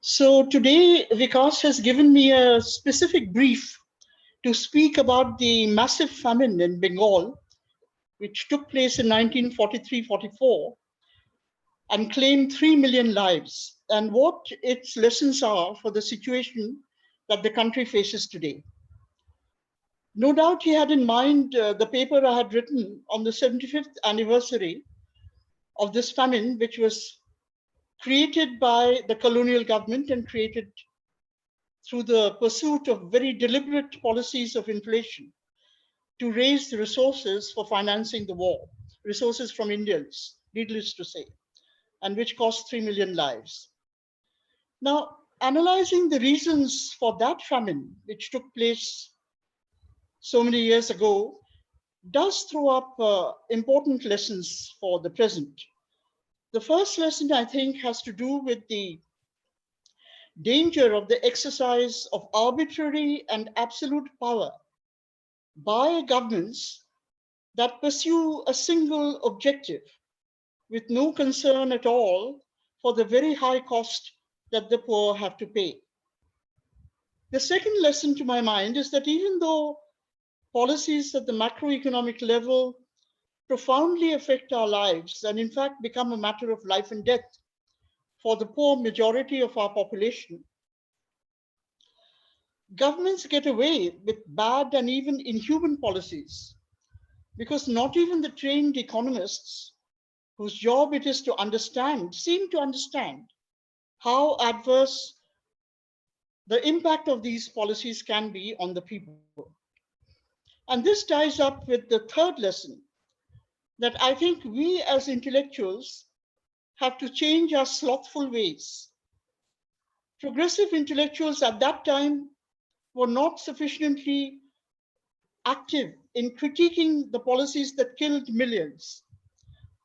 So today, Vikas has given me a specific brief to speak about the massive famine in Bengal, which took place in 1943-44 and claimed 3 million lives, and what its lessons are for the situation that the country faces today. No doubt he had in mind the paper I had written on the 75th anniversary of this famine, which was created by the colonial government and created through the pursuit of very deliberate policies of inflation to raise the resources for financing the war, resources from Indians, needless to say, and which cost 3 million lives. Now, analyzing the reasons for that famine, which took place so many years ago, does throw up important lessons for the present. The first lesson, I think, has to do with the danger of the exercise of arbitrary and absolute power by governments that pursue a single objective with no concern at all for the very high cost that the poor have to pay. The second lesson to my mind is that even though policies at the macroeconomic level profoundly affect our lives and in fact become a matter of life and death for the poor majority of our population, governments get away with bad and even inhuman policies because not even the trained economists whose job it is to understand seem to understand how adverse the impact of these policies can be on the people. And this ties up with the third lesson that I think we as intellectuals have to change our slothful ways. Progressive intellectuals at that time were not sufficiently active in critiquing the policies that killed millions.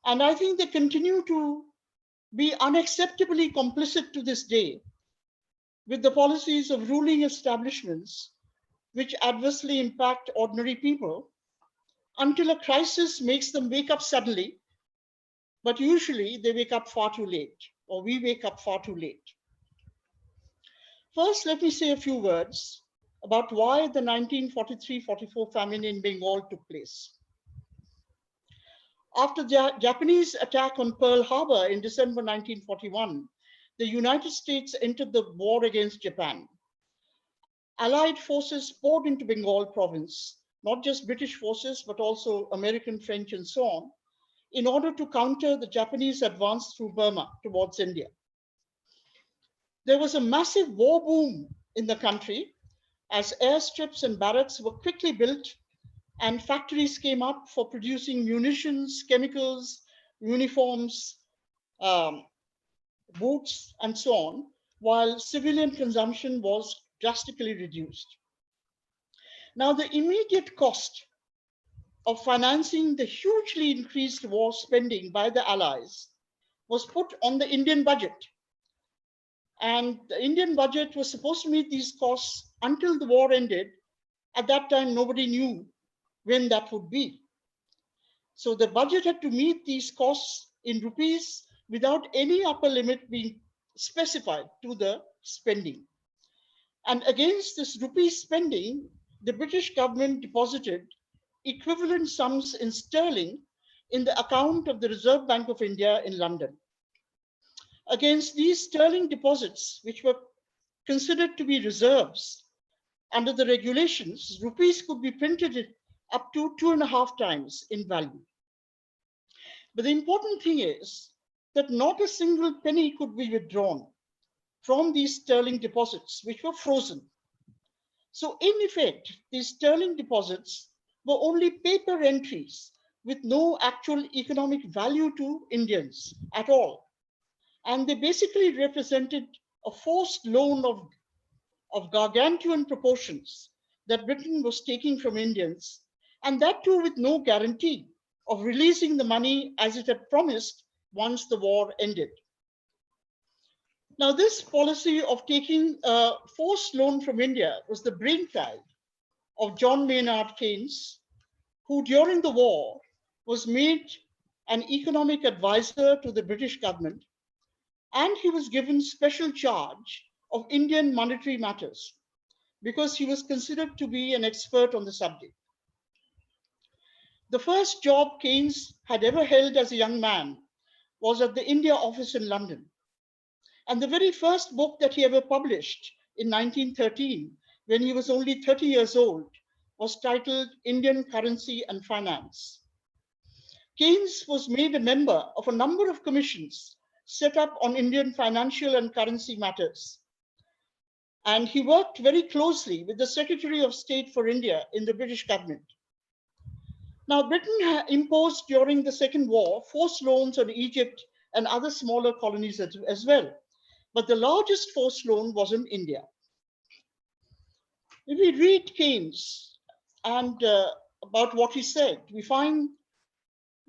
And I think they continue to be unacceptably complicit to this day with the policies of ruling establishments which adversely impact ordinary people until a crisis makes them wake up suddenly, but usually they wake up far too late, or we wake up far too late. First, let me say a few words about why the 1943-44 famine in Bengal took place. After the Japanese attack on Pearl Harbor in December 1941, the United States entered the war against Japan. Allied forces poured into Bengal province, not just British forces, but also American, French, and so on, in order to counter the Japanese advance through Burma towards India. There was a massive war boom in the country as airstrips and barracks were quickly built and factories came up for producing munitions, chemicals, uniforms, boots, and so on, while civilian consumption was drastically reduced. Now, the immediate cost of financing the hugely increased war spending by the Allies was put on the Indian budget. And the Indian budget was supposed to meet these costs until the war ended. At that time, nobody knew when that would be. So the budget had to meet these costs in rupees without any upper limit being specified to the spending. And against this rupee spending, the British government deposited equivalent sums in sterling in the account of the Reserve Bank of India in London. Against these sterling deposits, which were considered to be reserves, under the regulations, rupees could be printed up to 2.5 times in value. But the important thing is that not a single penny could be withdrawn from these sterling deposits, which were frozen. So in effect, these sterling deposits were only paper entries with no actual economic value to Indians at all. And they basically represented a forced loan of gargantuan proportions that Britain was taking from Indians, and that too with no guarantee of releasing the money as it had promised once the war ended. Now, this policy of taking a forced loan from India was the brainchild of John Maynard Keynes, who during the war was made an economic advisor to the British government, and he was given special charge of Indian monetary matters because he was considered to be an expert on the subject. The first job Keynes had ever held as a young man was at the India office in London. And the very first book that he ever published in 1913, when he was only 30 years old, was titled Indian Currency and Finance. Keynes was made a member of a number of commissions set up on Indian financial and currency matters. And he worked very closely with the Secretary of State for India in the British government. Now, Britain imposed during the Second War forced loans on Egypt and other smaller colonies as well. But the largest forced loan was in India. If we read Keynes and about what he said, we find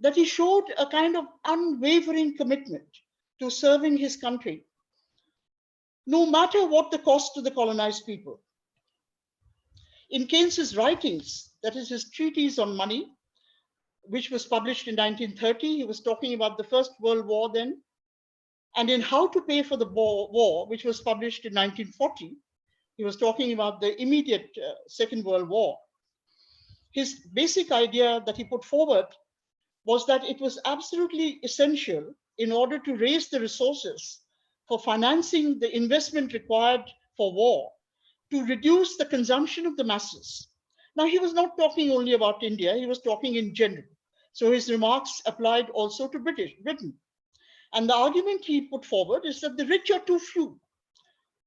that he showed a kind of unwavering commitment to serving his country, no matter what the cost to the colonized people. In Keynes's writings, that is his treatise on money, which was published in 1930, he was talking about the First World War then, and in How to Pay for the War, which was published in 1940, he was talking about the immediate Second World War. His basic idea that he put forward was that it was absolutely essential in order to raise the resources for financing the investment required for war to reduce the consumption of the masses. Now, he was not talking only about India, he was talking in general. So his remarks applied also to Britain. And the argument he put forward is that the rich are too few.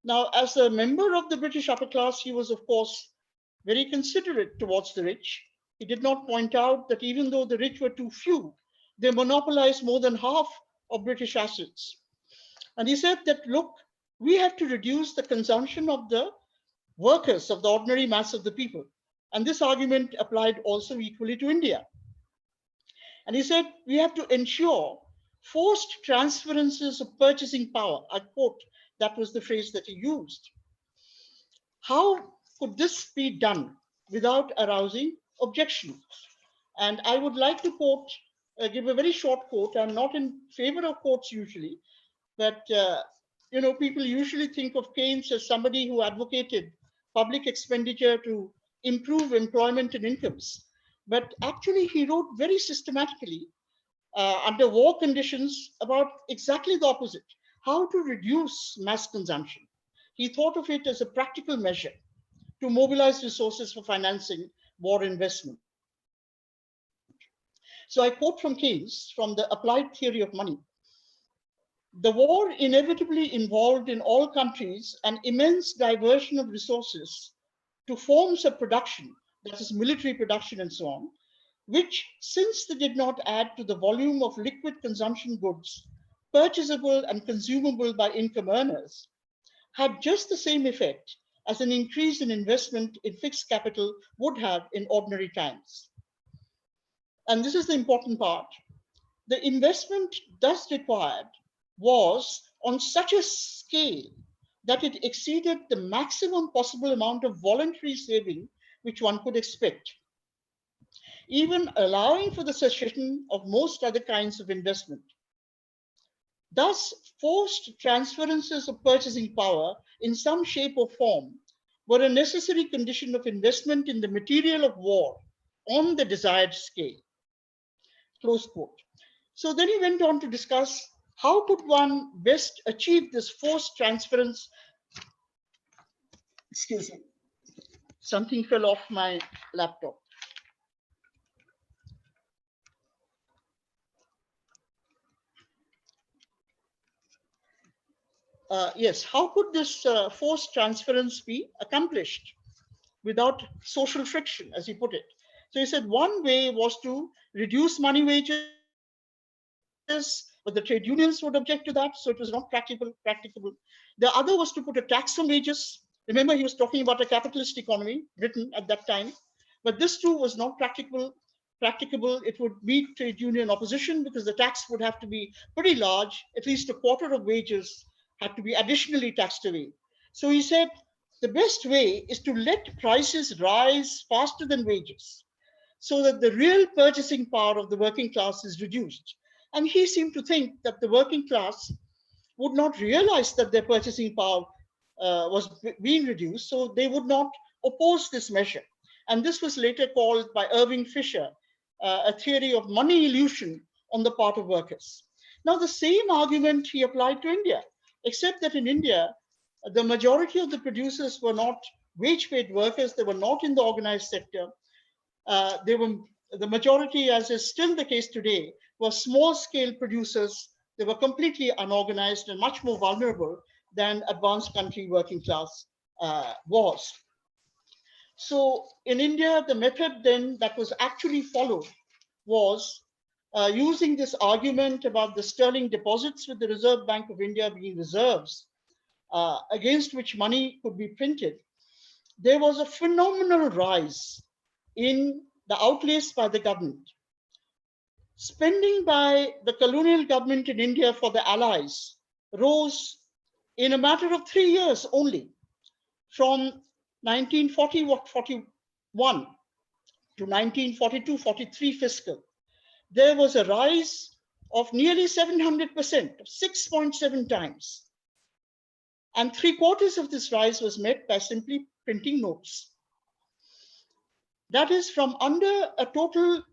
Now, as a member of the British upper class, he was, of course, very considerate towards the rich. He did not point out that even though the rich were too few, they monopolized more than half of British assets. And he said that, look, we have to reduce the consumption of the workers, of the ordinary mass of the people. And this argument applied also equally to India. And he said, we have to ensure forced transferences of purchasing power. I quote, that was the phrase that he used. How could this be done without arousing objection? And I would like to quote, give a very short quote. I'm not in favor of quotes usually, but people usually think of Keynes as somebody who advocated public expenditure to improve employment and incomes. But actually, he wrote very systematically under war conditions about exactly the opposite, how to reduce mass consumption. He thought of it as a practical measure to mobilize resources for financing war investment. So I quote from Keynes, from the Applied Theory of Money. The war inevitably involved in all countries an immense diversion of resources to forms of production, that is military production and so on, which, since they did not add to the volume of liquid consumption goods purchasable and consumable by income earners, had just the same effect as an increase in investment in fixed capital would have in ordinary times. And this is the important part. The investment thus required was on such a scale that it exceeded the maximum possible amount of voluntary saving which one could expect, even allowing for the cessation of most other kinds of investment. Thus, forced transferences of purchasing power in some shape or form were a necessary condition of investment in the material of war on the desired scale. Close quote. So then he went on to discuss how could one best achieve this forced transference. Excuse me. Something fell off my laptop. Yes, how could this forced transference be accomplished without social friction, as he put it? So he said one way was to reduce money wages, but the trade unions would object to that, so it was not practicable. The other was to put a tax on wages. Remember, he was talking about a capitalist economy, Britain at that time, but this too was not practicable. It would meet trade union opposition because the tax would have to be pretty large, at least a quarter of wages had to be additionally taxed away. So he said, the best way is to let prices rise faster than wages so that the real purchasing power of the working class is reduced. And he seemed to think that the working class would not realize that their purchasing power being reduced, so they would not oppose this measure. And this was later called by Irving Fisher a theory of money illusion on the part of workers. Now, the same argument he applied to India, except that in India, the majority of the producers were not wage paid workers, they were not in the organized sector. They were the majority, as is still the case today, were small scale producers. They were completely unorganized and much more vulnerable than advanced country working class was. So in India, the method then that was actually followed was using this argument about the sterling deposits with the Reserve Bank of India being reserves against which money could be printed. There was a phenomenal rise in the outlays by the government. Spending by the colonial government in India for the Allies rose in a matter of 3 years only, from 1940-41 to 1942-43 fiscal. There was a rise of nearly 700%, 6.7 times. And 3/4 of this rise was met by simply printing notes. That is, from under a total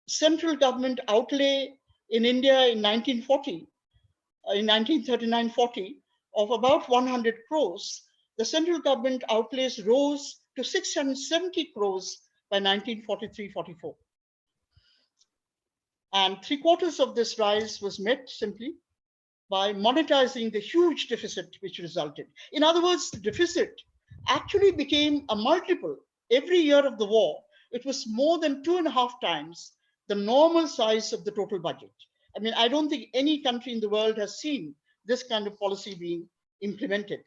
central government outlay in India in 1940, in 1939-40, of about 100 crores, the central government outlays rose to 670 crores by 1943-44. And 3/4 of this rise was met simply by monetizing the huge deficit which resulted. In other words, the deficit actually became a multiple every year of the war. It was more than 2.5 times the normal size of the total budget. I mean, I don't think any country in the world has seen this kind of policy being implemented.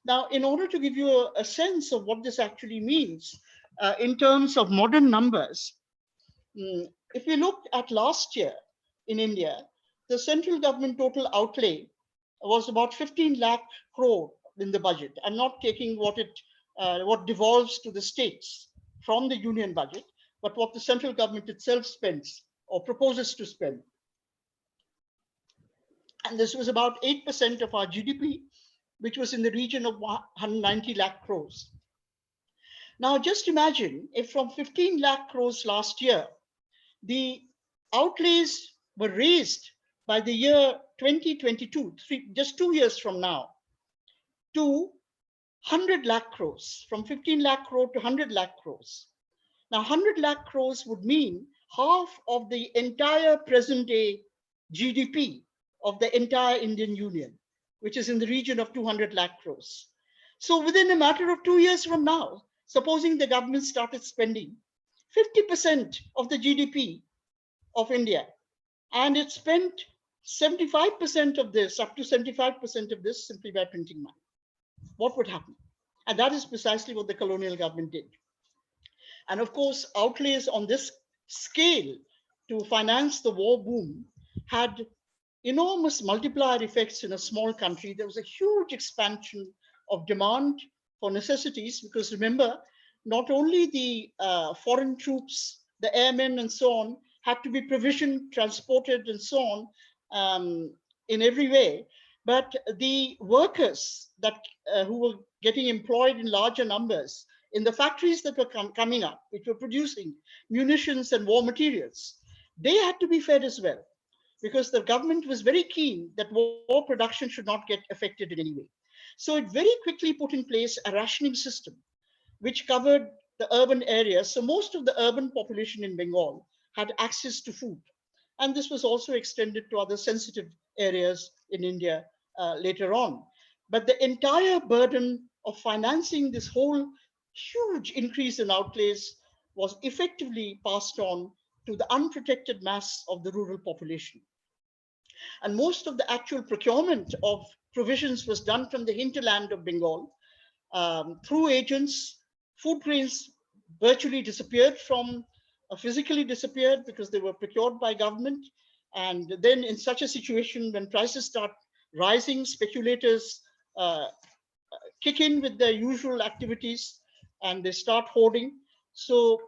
Now, in order to give you a sense of what this actually means in terms of modern numbers, if we look at last year in India, the central government total outlay was about 15 lakh crore in the budget. I'm not taking what devolves to the states from the union budget, but what the central government itself spends or proposes to spend. And this was about 8% of our GDP, which was in the region of 190 lakh crores. Now, just imagine if from 15 lakh crores last year, the outlays were raised by the year 2022, just 2 years from now, to 100 lakh crores, from 15 lakh crore to 100 lakh crores. Now, 100 lakh crores would mean half of the entire present day GDP of the entire Indian Union, which is in the region of 200 lakh crores. So within a matter of 2 years from now, supposing the government started spending 50% of the GDP of India, and it spent 75% of this, up to 75% of this simply by printing money, what would happen? And that is precisely what the colonial government did. And of course, outlays on this scale to finance the war boom had enormous multiplier effects in a small country. There was a huge expansion of demand for necessities, because remember, not only the foreign troops, the airmen and so on, had to be provisioned, transported and so on in every way, but the workers that who were getting employed in larger numbers in the factories that were coming up, which were producing munitions and war materials, they had to be fed as well, because the government was very keen that war production should not get affected in any way. So it very quickly put in place a rationing system which covered the urban areas. So most of the urban population in Bengal had access to food. And this was also extended to other sensitive areas in India later on. But the entire burden of financing this whole huge increase in outlays was effectively passed on to the unprotected mass of the rural population. And most of the actual procurement of provisions was done from the hinterland of Bengal through agents. Food grains virtually disappeared physically disappeared, because they were procured by government. And then in such a situation, when prices start rising, speculators kick in with their usual activities and they start hoarding. So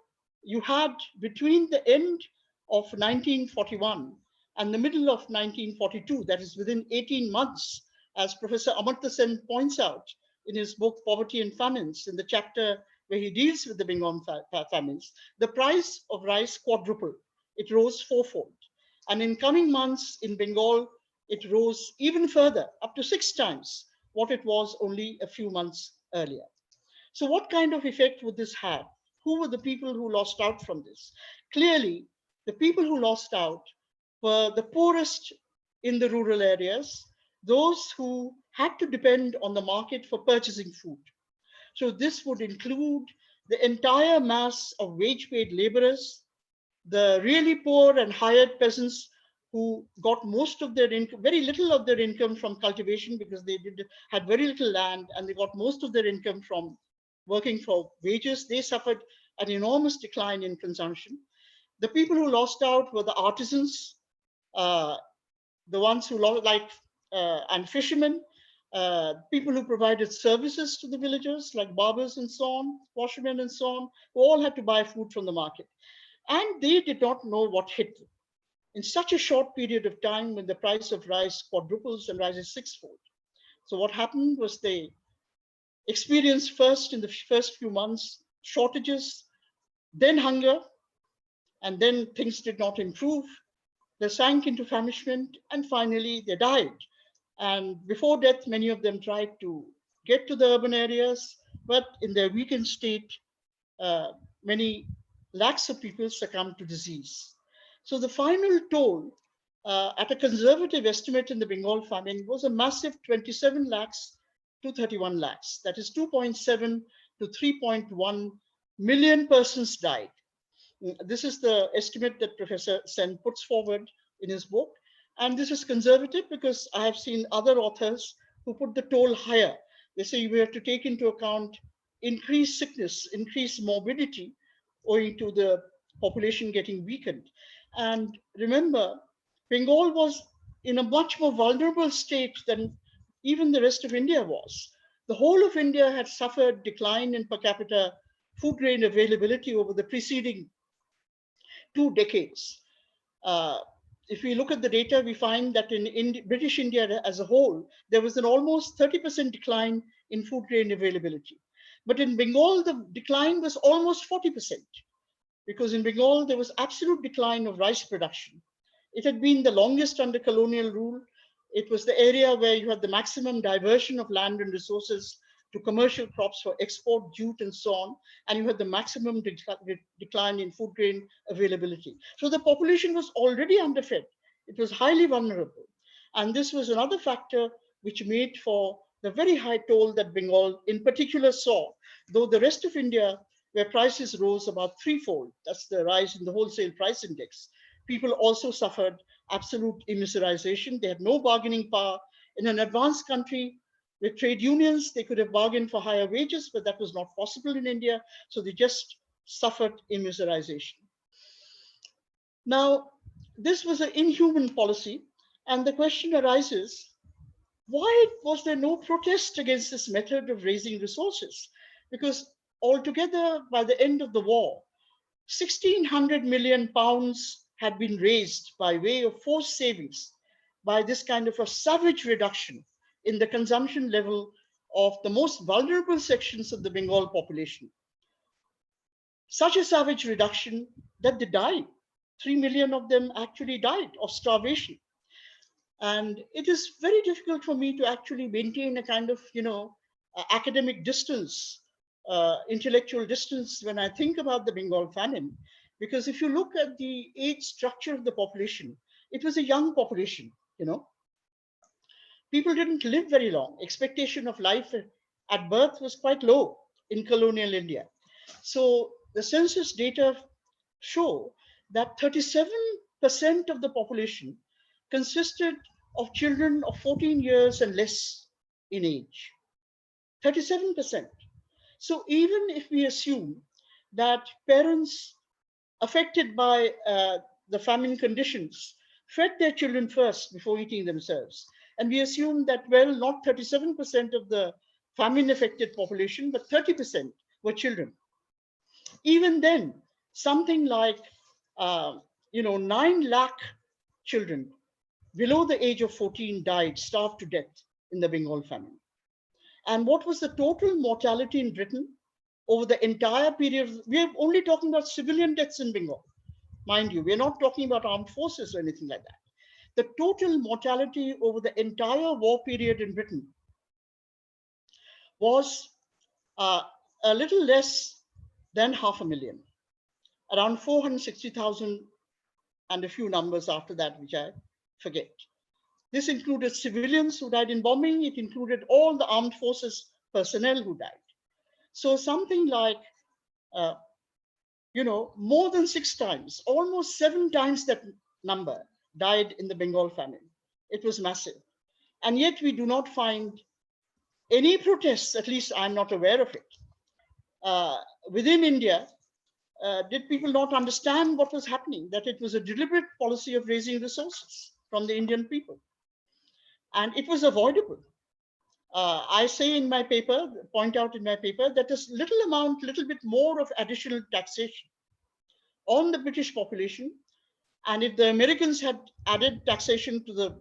you had, between the end of 1941 and the middle of 1942, that is within 18 months, as Professor Amartya Sen points out in his book Poverty and Famines, in the chapter where he deals with the Bengal famines, the price of rice quadrupled. It rose fourfold. And in coming months in Bengal, it rose even further, up to 6 times what it was only a few months earlier. So, what kind of effect would this have? Who were the people who lost out from this? Clearly, the people who lost out were the poorest in the rural areas, those who had to depend on the market for purchasing food. So, this would include the entire mass of wage paid laborers, the really poor and hired peasants who got most of their income, very little of their income from cultivation because had very little land, and they got most of their income from working for wages. They suffered an enormous decline in consumption. The people who lost out were the artisans, uh, the ones who lost, like, and fishermen, people who provided services to the villagers, like barbers and so on, washermen and so on, who all had to buy food from the market. And they did not know what hit them. In such a short period of time, when the price of rice quadruples and rises sixfold. So what happened was they experienced first, in the first few months, shortages, then hunger, and then things did not improve. They sank into famishment, and finally they died. And before death, many of them tried to get to the urban areas, but in their weakened state, many lakhs of people succumbed to disease. So the final toll, at a conservative estimate in the Bengal famine, was a massive 27 lakhs to 31 lakhs. That is 2.7 to 3.1 million persons died. This is the estimate that Professor Sen puts forward in his book. And this is conservative because I have seen other authors who put the toll higher. They say we have to take into account increased sickness, increased morbidity, owing to the population getting weakened. And remember, Bengal was in a much more vulnerable state than even the rest of India was. The whole of India had suffered decline in per capita food grain availability over the preceding 2 decades. Uh, if we look at the data, we find that in British India as a whole, there was an almost 30% decline in food grain availability. But in Bengal, the decline was almost 40%, because in Bengal, there was absolute decline of rice production. It had been the longest under colonial rule. It was the area where you had the maximum diversion of land and resources to commercial crops for export, jute, and so on. And you had the maximum decline in food grain availability. So the population was already underfed. It was highly vulnerable. And this was another factor which made for the very high toll that Bengal in particular saw, though the rest of India, where prices rose about threefold, that's the rise in the wholesale price index, people also suffered absolute immiserization. They had no bargaining power. In an advanced country with trade unions, they could have bargained for higher wages, but that was not possible in India. So they just suffered immiserization. Now, this was an inhuman policy. And the question arises, why was there no protest against this method of raising resources? Because altogether, by the end of the war, 1,600 million pounds had been raised by way of forced savings by this kind of a savage reduction in the consumption level of the most vulnerable sections of the Bengal population. Such a savage reduction that they died. 3 million of them actually died of starvation. And it is very difficult for me to actually maintain a kind of, academic distance, intellectual distance when I think about the Bengal famine. Because if you look at the age structure of the population, it was a young population. People didn't live very long. Expectation of life at birth was quite low in colonial India. So the census data show that 37% of the population consisted of children of 14 years and less in age. 37%. So even if we assume that parents affected by the famine conditions fed their children first before eating themselves, and we assume that, well, not 37% of the famine affected population, but 30% were children. Even then, something like 9 lakh children below the age of 14 died, starved to death in the Bengal famine. And what was the total mortality in Britain over the entire period? We're only talking about civilian deaths in Bengal. Mind you, we're not talking about armed forces or anything like that. The total mortality over the entire war period in Britain was a little less than 500,000, around 460,000 and a few numbers after that, which I forget. This included civilians who died in bombing. It included all the armed forces personnel who died. So something like, more than 6 times, almost 7 times that number died in the Bengal famine. It was massive. And yet we do not find any protests, at least I'm not aware of it. Within India, did people not understand what was happening, that it was a deliberate policy of raising resources from the Indian people? And it was avoidable. I say in my paper, point out in my paper, that this little bit more of additional taxation on the British population. And if the Americans had added taxation to the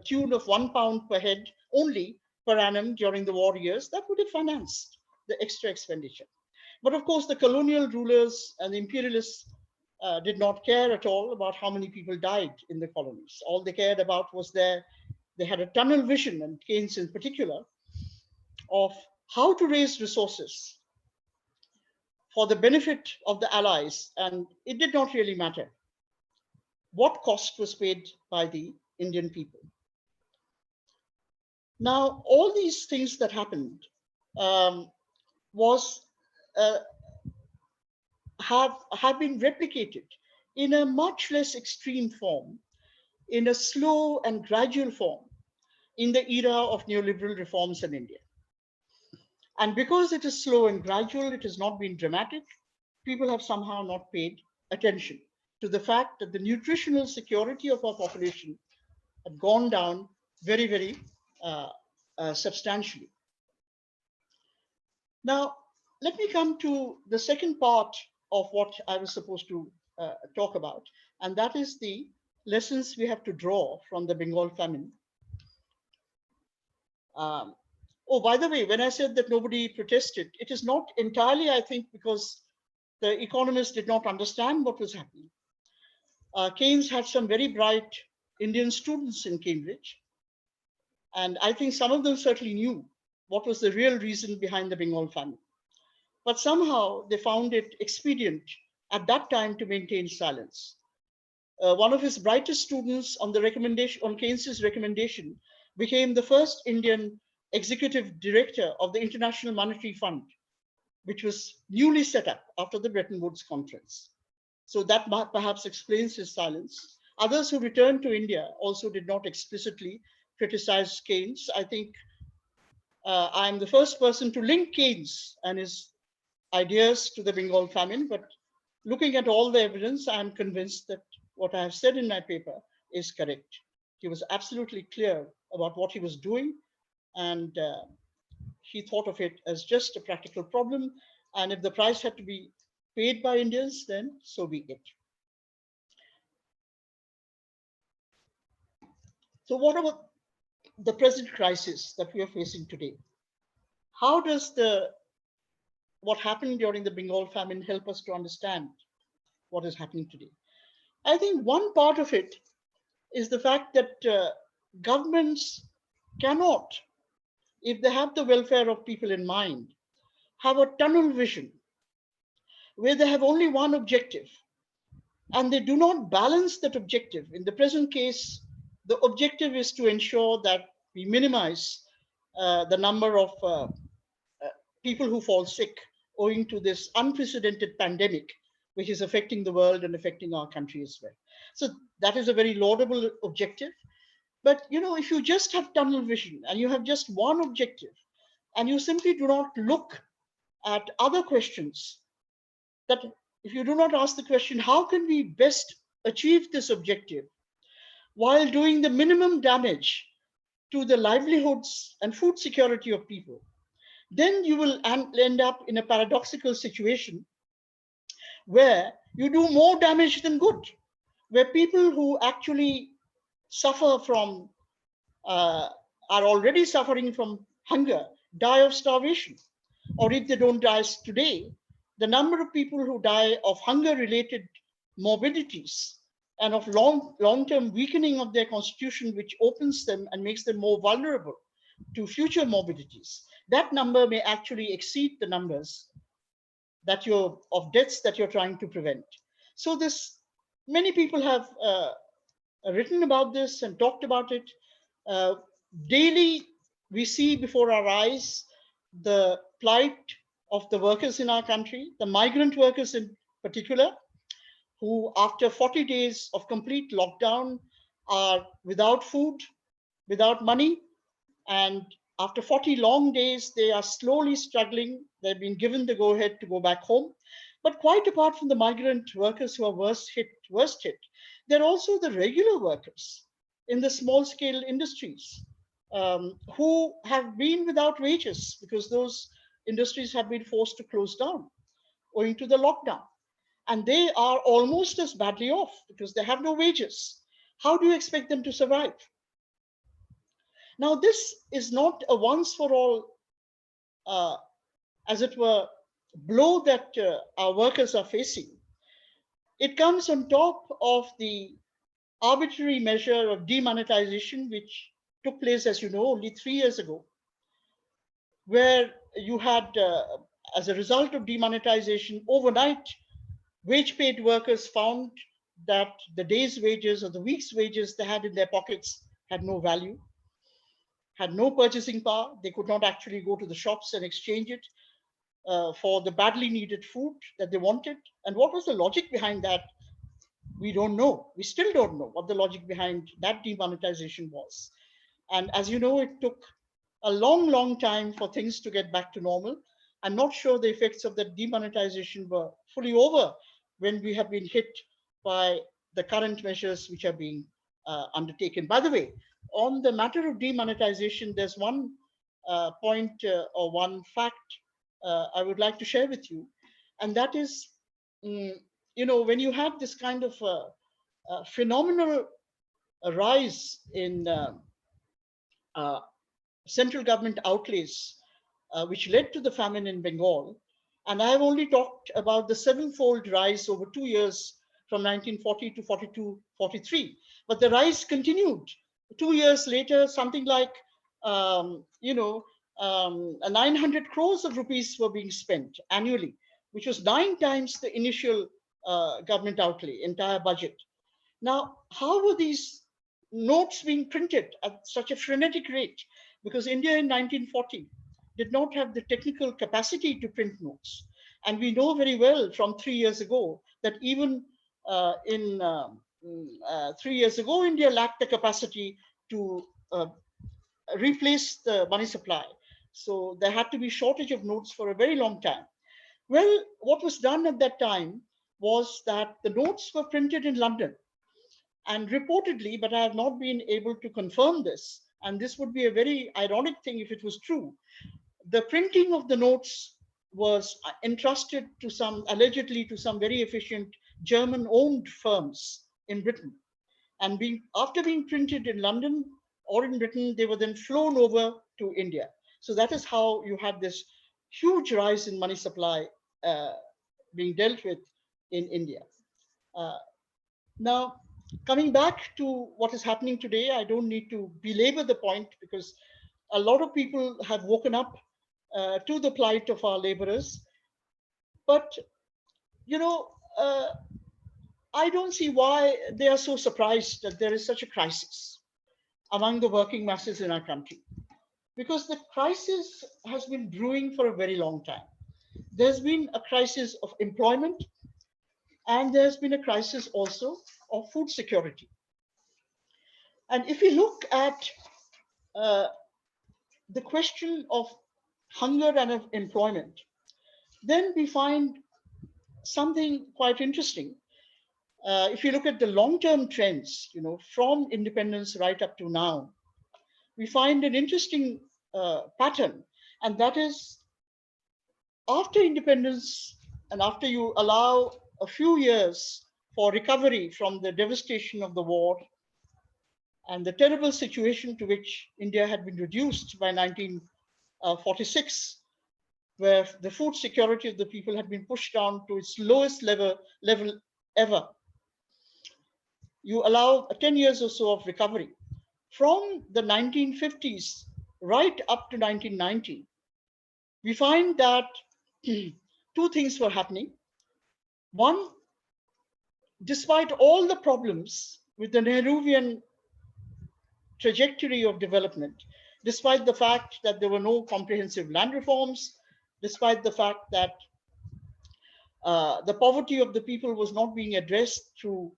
tune of £1 per head only per annum during the war years, that would have financed the extra expenditure. But of course, the colonial rulers and the imperialists did not care at all about how many people died in the colonies. All they cared about was they had a tunnel vision, and Keynes in particular, of how to raise resources for the benefit of the Allies. And it did not really matter what cost was paid by the Indian people. Now, all these things that happened have been replicated in a much less extreme form, in a slow and gradual form, in the era of neoliberal reforms in India. And because it is slow and gradual, it has not been dramatic, people have somehow not paid attention to the fact that the nutritional security of our population had gone down very, very substantially. Now, let me come to the second part of what I was supposed to talk about, and that is the lessons we have to draw from the Bengal famine. Oh, by the way, when I said that nobody protested, it is not entirely, I think, because the economists did not understand what was happening. Keynes had some very bright Indian students in Cambridge, and I think some of them certainly knew what was the real reason behind the Bengal famine. But somehow they found it expedient at that time to maintain silence. One of his brightest students on Keynes's recommendation became the first Indian executive director of the International Monetary Fund, which was newly set up after the Bretton Woods Conference. So that perhaps explains his silence. Others who returned to India also did not explicitly criticize Keynes. I think I'm the first person to link Keynes and his ideas to the Bengal famine, but looking at all the evidence, I'm convinced that what I have said in my paper is correct. He was absolutely clear about what he was doing, and he thought of it as just a practical problem. And if the price had to be paid by Indians, then so be it. So what about the present crisis that we are facing today? How does what happened during the Bengal famine help us to understand what is happening today? I think one part of it is the fact that governments cannot, if they have the welfare of people in mind, have a tunnel vision where they have only one objective and they do not balance that objective. In the present case, the objective is to ensure that we minimize the number of people who fall sick owing to this unprecedented pandemic, which is affecting the world and affecting our country as well. So that is a very laudable objective. But if you just have tunnel vision and you have just one objective and you simply do not look at other questions, that if you do not ask the question, how can we best achieve this objective while doing the minimum damage to the livelihoods and food security of people, then you will end up in a paradoxical situation where you do more damage than good, where people who actually suffer from, are already suffering from hunger, die of starvation. Or if they don't die today, the number of people who die of hunger-related morbidities and of long-term weakening of their constitution, which opens them and makes them more vulnerable to future morbidities, that number may actually exceed the numbers that you're of deaths that you're trying to prevent. So this, many people have written about this and talked about it. Uh, Daily, we see before our eyes the plight of the workers in our country, the migrant workers in particular, who after 40 days of complete lockdown are without food, without money, and after 40 long days, they are slowly struggling. They've been given the go ahead to go back home. But quite apart from the migrant workers who are worst hit, there are also the regular workers in the small scale industries who have been without wages because those industries have been forced to close down owing to the lockdown. And they are almost as badly off because they have no wages. How do you expect them to survive? Now, this is not a once for all, as it were, blow that our workers are facing. It comes on top of the arbitrary measure of demonetization, which took place, as you know, only 3 years ago, where you had, as a result of demonetization, overnight, wage paid workers found that the day's wages or the week's wages they had in their pockets had no value, had no purchasing power. They could not actually go to the shops and exchange it for the badly needed food that they wanted. And what was the logic behind that? We don't know. We still don't know what the logic behind that demonetization was. And as you know, it took a long, long time for things to get back to normal. I'm not sure the effects of the demonetization were fully over when we have been hit by the current measures which are being undertaken. By the way, on the matter of demonetization, there's one point or one fact I would like to share with you, and that is, when you have this kind of phenomenal rise in uh, central government outlays, which led to the famine in Bengal. And I have only talked about the sevenfold rise over 2 years from 1940 to 42, 43. But the rise continued. 2 years later, something like, 900 crores of rupees were being spent annually, which was 9 times the initial government outlay, entire budget. Now, how were these notes being printed at such a frenetic rate? Because India in 1940 did not have the technical capacity to print notes. And we know very well from 3 years ago that even in 3 years ago, India lacked the capacity to replace the money supply. So there had to be shortage of notes for a very long time. Well, what was done at that time was that the notes were printed in London. And reportedly, but I have not been able to confirm this, and this would be a very ironic thing if it was true, the printing of the notes was entrusted to allegedly to some very efficient German-owned firms in Britain. And after being printed in London or in Britain, they were then flown over to India. So that is how you had this huge rise in money supply being dealt with in India. Now, coming back to what is happening today, I don't need to belabor the point because a lot of people have woken up to the plight of our laborers. But, I don't see why they are so surprised that there is such a crisis among the working masses in our country. Because the crisis has been brewing for a very long time. There's been a crisis of employment, and there's been a crisis also of food security. And if we look at the question of hunger and of employment, then we find something quite interesting. If you look at the long-term trends, from independence right up to now, we find an interesting pattern, and that is after independence and after you allow a few years for recovery from the devastation of the war and the terrible situation to which India had been reduced by 1945, 1946, where the food security of the people had been pushed down to its lowest level ever. You allow 10 years or so of recovery. From the 1950s right up to 1990, we find that two things were happening. One, despite all the problems with the Nehruvian trajectory of development, despite the fact that there were no comprehensive land reforms, despite the fact that the poverty of the people was not being addressed through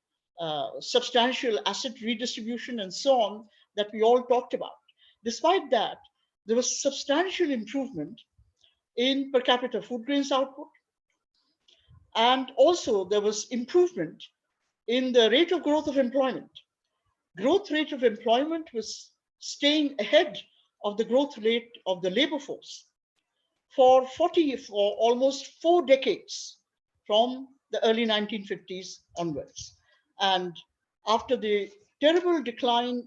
substantial asset redistribution and so on, that we all talked about. Despite that, there was substantial improvement in per capita food grains output. And also there was improvement in the rate of growth of employment. Growth rate of employment was staying ahead of the growth rate of the labor force for almost 4 decades, from the early 1950s onwards. And after the terrible decline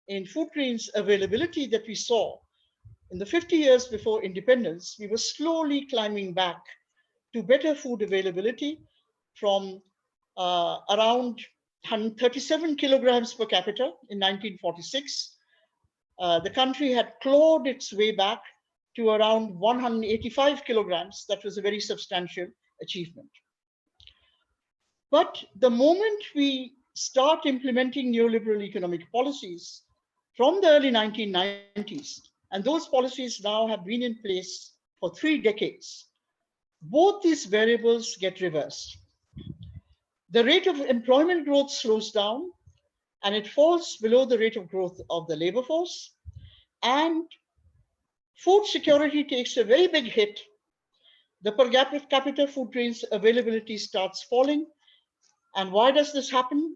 in food grains availability that we saw in the 50 years before independence, we were slowly climbing back to better food availability from around 137 kilograms per capita in 1946. The country had clawed its way back to around 185 kilograms. That was a very substantial achievement. But the moment we start implementing neoliberal economic policies from the early 1990s, and those policies now have been in place for 3 decades, both these variables get reversed. The rate of employment growth slows down and it falls below the rate of growth of the labor force, and food security takes a very big hit. The per capita food grains availability starts falling. And why does this happen?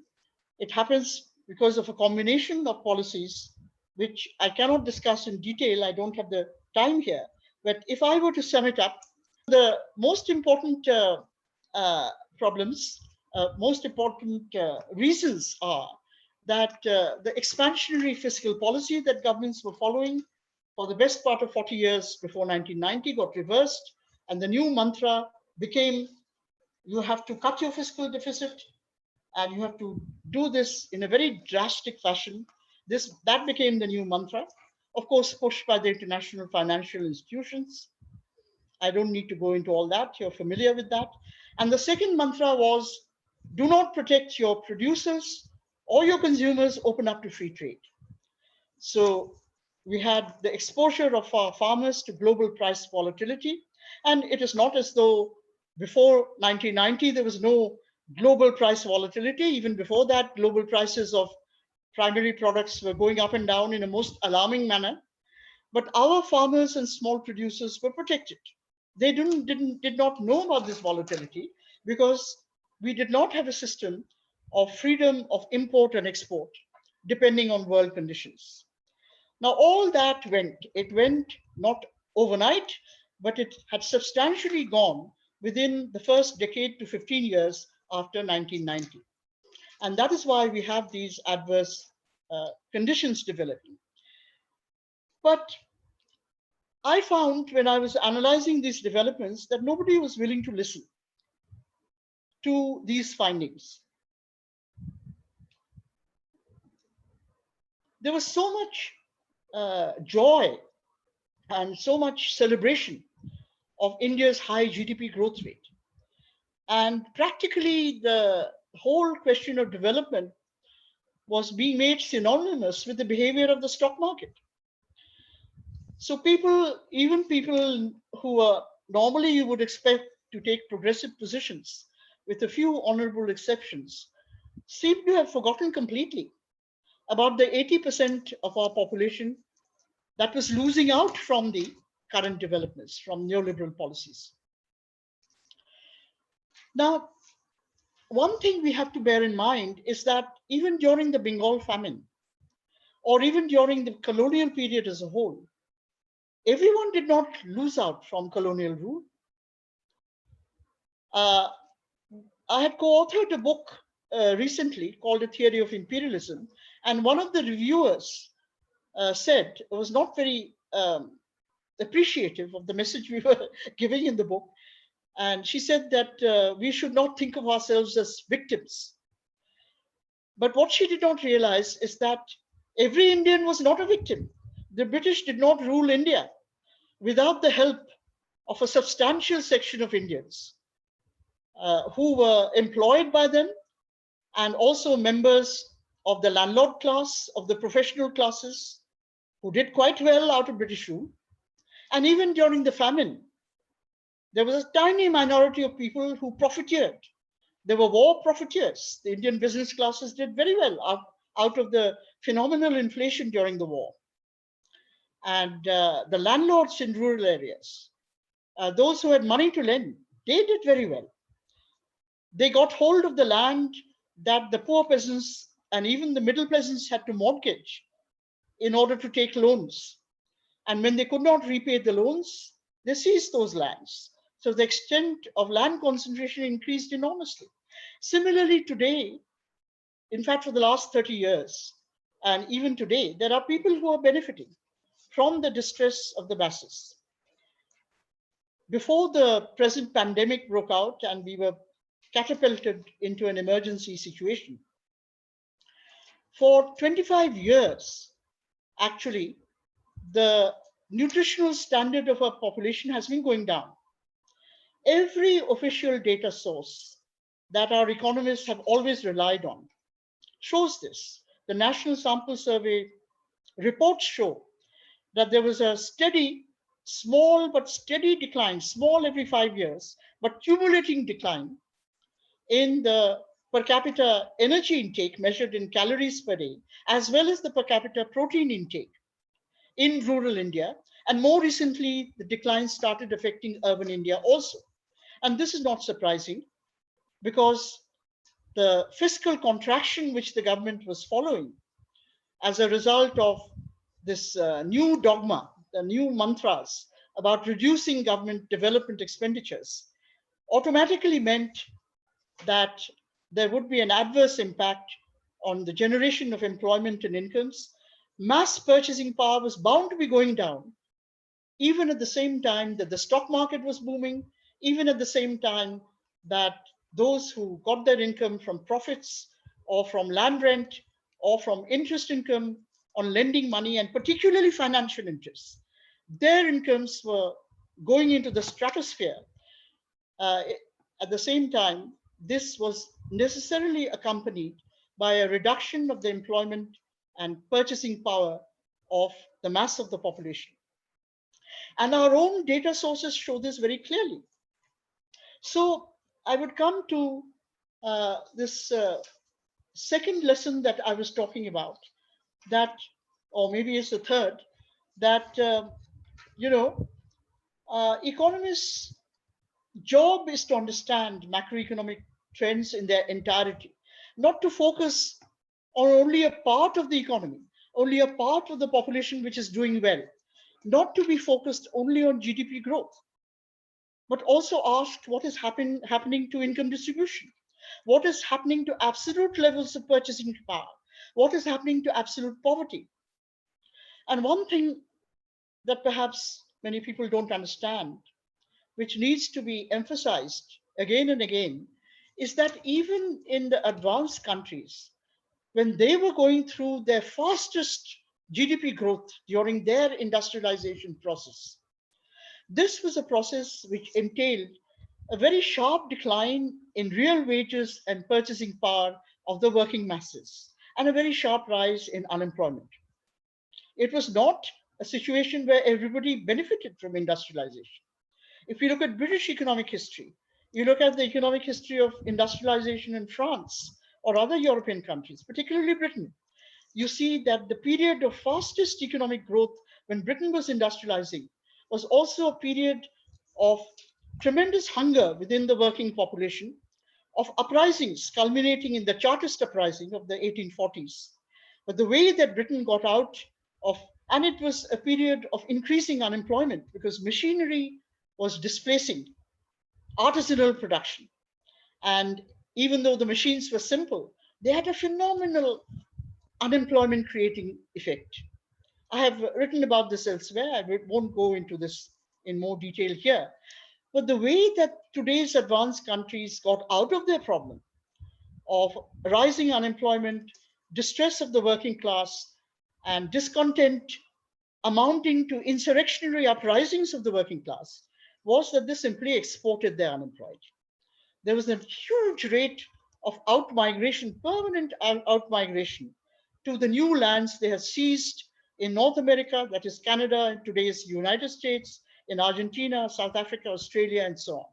It happens because of a combination of policies, which I cannot discuss in detail. I don't have the time here. But if I were to sum it up, the most important reasons are that the expansionary fiscal policy that governments were following for the best part of 40 years before 1990 got reversed, and the new mantra became, you have to cut your fiscal deficit and you have to do this in a very drastic fashion. That became the new mantra, of course, pushed by the international financial institutions. I don't need to go into all that. You're familiar with that. And the second mantra was, do not protect your producers or your consumers, open up to free trade. So we had the exposure of our farmers to global price volatility. And it is not as though before 1990, there was no global price volatility. Even before that, global prices of primary products were going up and down in a most alarming manner. But our farmers and small producers were protected. They did not know about this volatility because we did not have a system of freedom of import and export depending on world conditions. Now, all that went not overnight, but it had substantially gone within the first decade to 15 years after 1990. And that is why we have these adverse conditions developing. But I found when I was analyzing these developments that nobody was willing to listen to these findings. There was so much joy and so much celebration of India's high GDP growth rate. And practically the whole question of development was being made synonymous with the behavior of the stock market. So even people who are normally you would expect to take progressive positions, with a few honorable exceptions, seem to have forgotten completely about the 80% of our population that was losing out from the current developments, from neoliberal policies. Now, one thing we have to bear in mind is that even during the Bengal famine, or even during the colonial period as a whole, everyone did not lose out from colonial rule. I had co-authored a book recently called The Theory of Imperialism, and one of the reviewers said it was not very appreciative of the message we were giving in the book. And she said that we should not think of ourselves as victims. But what she did not realize is that every Indian was not a victim. The British did not rule India without the help of a substantial section of Indians who were employed by them, and also members of the landlord class, of the professional classes, who did quite well out of British rule. And even during the famine, there was a tiny minority of people who profiteered. They were war profiteers. The Indian business classes did very well out of the phenomenal inflation during the war. And the landlords in rural areas, those who had money to lend, they did very well. They got hold of the land that the poor peasants and even the middle peasants had to mortgage in order to take loans. And when they could not repay the loans, they seized those lands. So the extent of land concentration increased enormously. Similarly, today, in fact, for the last 30 years, and even today, there are people who are benefiting from the distress of the masses. Before the present pandemic broke out and we were catapulted into an emergency situation, for 25 years, actually, the nutritional standard of our population has been going down. Every official data source that our economists have always relied on shows this. The National Sample Survey reports show that there was a steady, small but steady decline, small every 5 years, but accumulating decline in the per capita energy intake measured in calories per day, as well as the per capita protein intake in rural India. And more recently, the decline started affecting urban India also. And this is not surprising because the fiscal contraction which the government was following as a result of this new dogma, the new mantras about reducing government development expenditures, automatically meant that there would be an adverse impact on the generation of employment and incomes. Mass purchasing power was bound to be going down, even at the same time that the stock market was booming, even at the same time that those who got their income from profits or from land rent or from interest income on lending money, and particularly financial interests, their incomes were going into the stratosphere. At the same time, this was necessarily accompanied by a reduction of the employment and purchasing power of the mass of the population. And our own data sources show this very clearly. So I would come to this second lesson that I was talking about, that, or maybe it's the third, that, economists' job is to understand macroeconomic trends in their entirety, not to focus on only a part of the economy, only a part of the population which is doing well, not to be focused only on GDP growth, but also ask what is happening to income distribution, what is happening to absolute levels of purchasing power, what is happening to absolute poverty. And one thing that perhaps many people don't understand, which needs to be emphasized again and again, is that even in the advanced countries, when they were going through their fastest GDP growth during their industrialization process, this was a process which entailed a very sharp decline in real wages and purchasing power of the working masses, and a very sharp rise in unemployment. It was not a situation where everybody benefited from industrialization. If you look at British economic history, you look at the economic history of industrialization in France or other European countries, particularly Britain, you see that the period of fastest economic growth when Britain was industrializing was also a period of tremendous hunger within the working population, of uprisings culminating in the Chartist uprising of the 1840s. But the way that Britain got out of, and it was a period of increasing unemployment because machinery was displacing artisanal production. And even though the machines were simple, they had a phenomenal unemployment creating effect. I have written about this elsewhere. I won't go into this in more detail here. But the way that today's advanced countries got out of their problem of rising unemployment, distress of the working class, and discontent amounting to insurrectionary uprisings of the working class was that they simply exported their unemployed. There was a huge rate of out-migration, permanent out-migration to the new lands they had seized in North America, that is Canada, and today's United States, in Argentina, South Africa, Australia, and so on.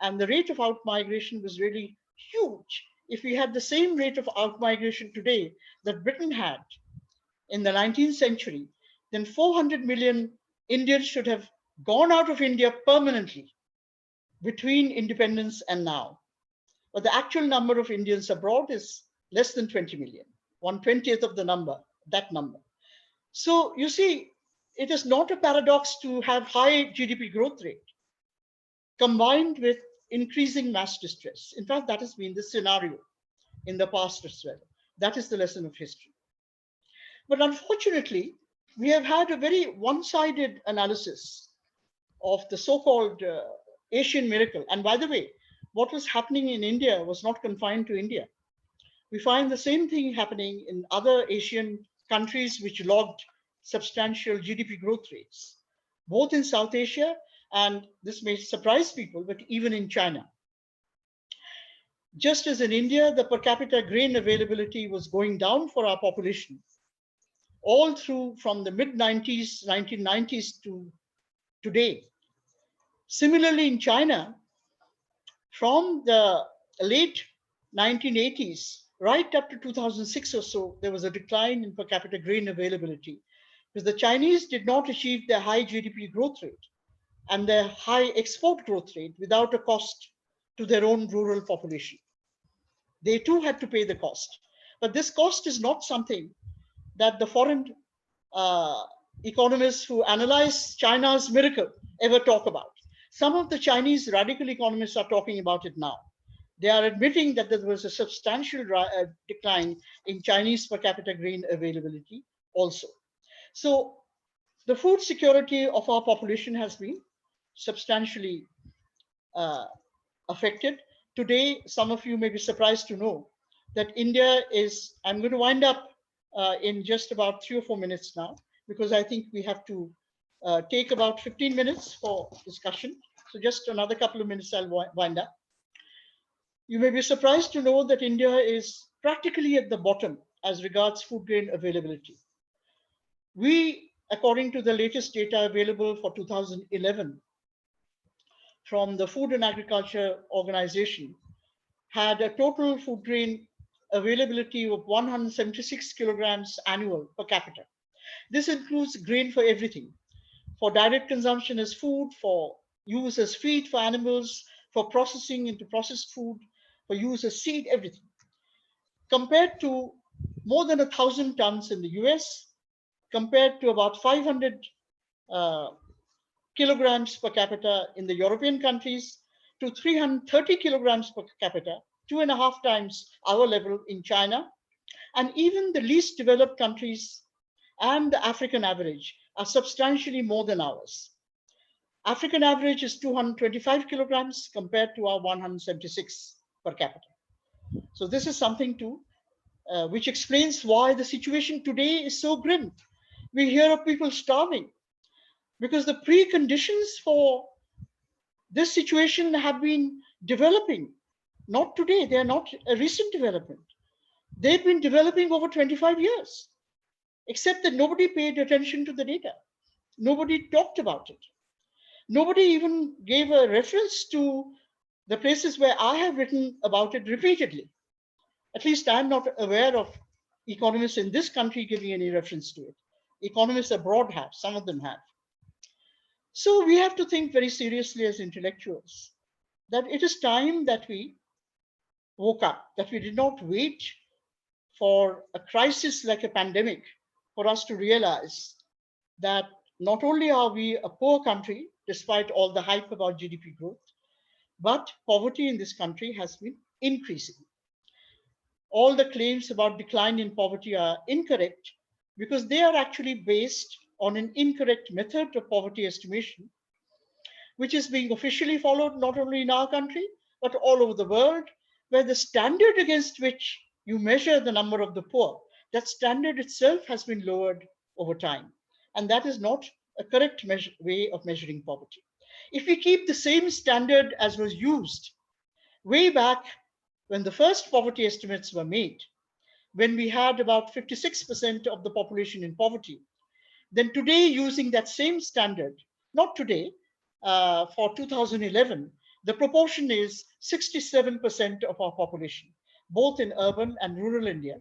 And the rate of out-migration was really huge. If we had the same rate of out-migration today that Britain had in the 19th century, then 400 million Indians should have gone out of India permanently between independence and now. But the actual number of Indians abroad is less than 20 million, 1/20th of the number, that number. So you see, it is not a paradox to have high GDP growth rate combined with increasing mass distress. In fact, that has been the scenario in the past as well. That is the lesson of history. But unfortunately, we have had a very one-sided analysis of the so-called Asian miracle. And by the way, what was happening in India was not confined to India. We find the same thing happening in other Asian countries which logged substantial GDP growth rates, both in South Asia, and this may surprise people, but even in China. Just as in India, the per capita grain availability was going down for our population all through from the mid-90s, 1990s to today. Similarly, in China, from the late 1980s right up to 2006 or so, there was a decline in per capita grain availability because the Chinese did not achieve their high GDP growth rate and their high export growth rate without a cost to their own rural population. They too had to pay the cost. But this cost is not something that the foreign economists who analyze China's miracle ever talk about. Some of the Chinese radical economists are talking about it now. They are admitting that there was a substantial decline in Chinese per capita grain availability also. So the food security of our population has been substantially affected. Today, some of you may be surprised to know that India is, I'm going to wind up in just about 3 or 4 minutes now, because I think we have to take about 15 minutes for discussion. So just another couple of minutes, I'll wind up. You may be surprised to know that India is practically at the bottom as regards food grain availability. We, according to the latest data available for 2011 from the Food and Agriculture Organization, had a total food grain availability of 176 kilograms annual per capita. This includes grain for everything, for direct consumption as food, for use as feed for animals, for processing into processed food, for use as seed, everything. Compared to more than 1,000 tons in the US, compared to about 500 kilograms per capita in the European countries, to 330 kilograms per capita, 2.5 times our level in China, and even the least developed countries and the African average are substantially more than ours. African average is 225 kilograms compared to our 176 per capita. So this is something too, which explains why the situation today is so grim. We hear of people starving because the preconditions for this situation have been developing. Not today, they are not a recent development. They've been developing over 25 years, except that nobody paid attention to the data. Nobody talked about it. Nobody even gave a reference to the places where I have written about it repeatedly. At least I'm not aware of economists in this country giving any reference to it. Economists abroad have, some of them have. So we have to think very seriously as intellectuals that it is time that we woke up, that we did not wait for a crisis like a pandemic for us to realize that not only are we a poor country, despite all the hype about GDP growth, but poverty in this country has been increasing. All the claims about decline in poverty are incorrect, because they are actually based on an incorrect method of poverty estimation, which is being officially followed not only in our country, but all over the world, where the standard against which you measure the number of the poor, that standard itself has been lowered over time. And that is not a correct way of measuring poverty. If we keep the same standard as was used way back when the first poverty estimates were made, when we had about 56% of the population in poverty, then today, using that same standard, not today, for 2011, the proportion is 67% of our population, both in urban and rural India.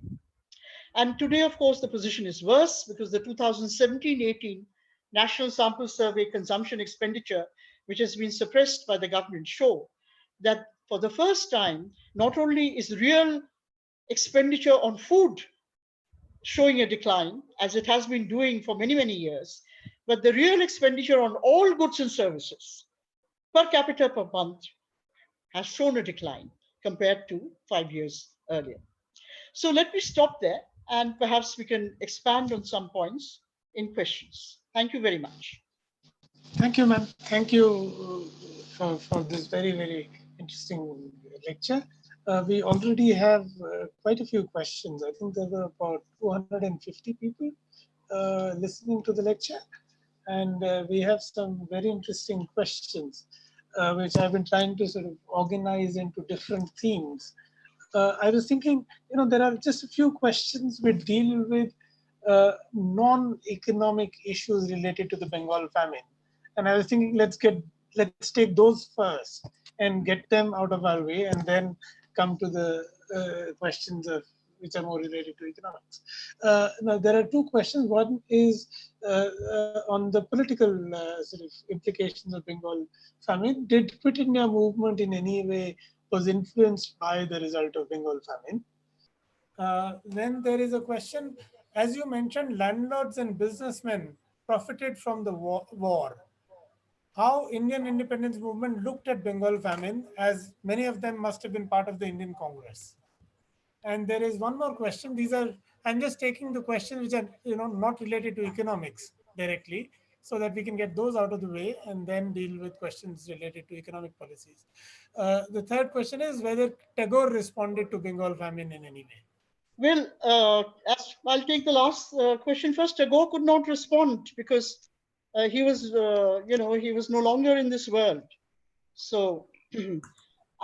And today, of course, the position is worse because the 2017-18 National Sample Survey consumption expenditure, which has been suppressed by the government, show that for the first time, not only is real expenditure on food showing a decline, as it has been doing for many, many years, but the real expenditure on all goods and services per capita per month has shown a decline compared to 5 years earlier. So let me stop there and perhaps we can expand on some points in questions. Thank you very much. Thank you, ma'am. Thank you for this very, very interesting lecture. We already have quite a few questions. I think there were about 250 people listening to the lecture. And we have some very interesting questions, which I've been trying to sort of organize into different themes. I was thinking, there are just a few questions which deal with non-economic issues related to the Bengal famine. And I was thinking, let's take those first and get them out of our way, and then come to the questions of which are more related to economics. Now, there are two questions. One is on the political sort of implications of Bengal famine. Did Quit India movement in any way was influenced by the result of Bengal famine? Then there is a question, as you mentioned, landlords and businessmen profited from the war. How Indian independence movement looked at Bengal famine, as many of them must have been part of the Indian Congress. And there is one more question. I'm just taking the questions which are not related to economics directly, so that we can get those out of the way and then deal with questions related to economic policies. The third question is whether Tagore responded to Bengal famine in any way. Well, I'll take the last question first. Tagore could not respond because he was no longer in this world. So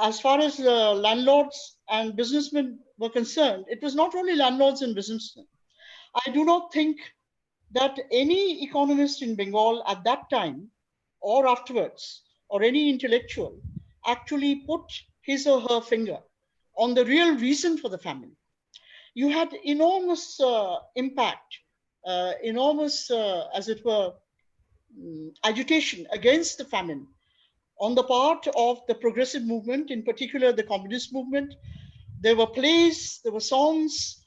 as far as landlords and businessmen were concerned, it was not only landlords and businessmen. I do not think that any economist in Bengal at that time or afterwards, or any intellectual, actually put his or her finger on the real reason for the famine. You had enormous impact, enormous, as it were, agitation against the famine on the part of the progressive movement, in particular the communist movement. There were plays, there were songs,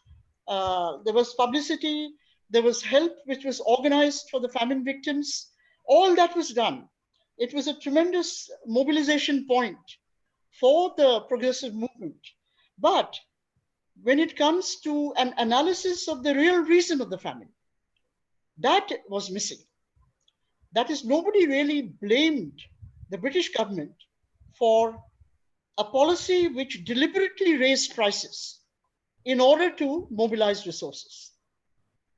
there was publicity, there was help which was organized for the famine victims. All that was done. It was a tremendous mobilization point for the progressive movement. But when it comes to an analysis of the real reason of the famine, that was missing. That is, nobody really blamed the British government for a policy which deliberately raised prices in order to mobilize resources.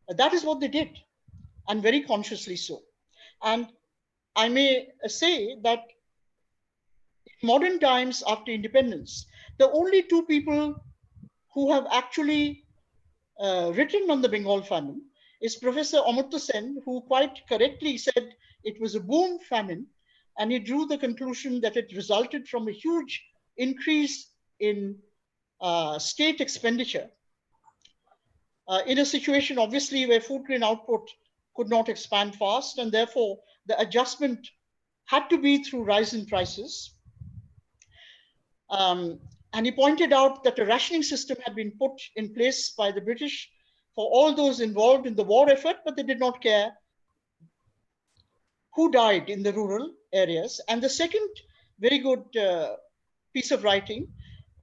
That is what they did, and very consciously so. And I may say that in modern times after independence, the only two people who have actually written on the Bengal famine is Professor Amartya Sen, who quite correctly said it was a boom famine, and he drew the conclusion that it resulted from a huge increase in state expenditure in a situation, obviously, where food grain output could not expand fast, and therefore the adjustment had to be through rise in prices. And he pointed out that a rationing system had been put in place by the British for all those involved in the war effort, but they did not care who died in the rural areas. And the second very good piece of writing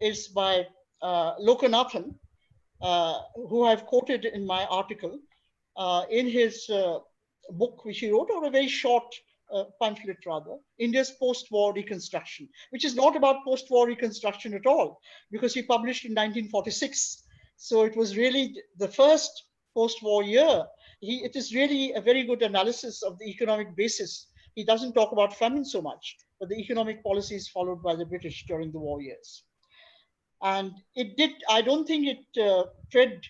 is by Lokanathan, who I've quoted in my article, in his book, which he wrote, or a very short pamphlet rather, India's post-war reconstruction, which is not about post-war reconstruction at all, because he published in 1946. So it was really the first post-war year. It is really a very good analysis of the economic basis. He doesn't talk about famine so much, but the economic policies followed by the British during the war years. And it did, I don't think it fed,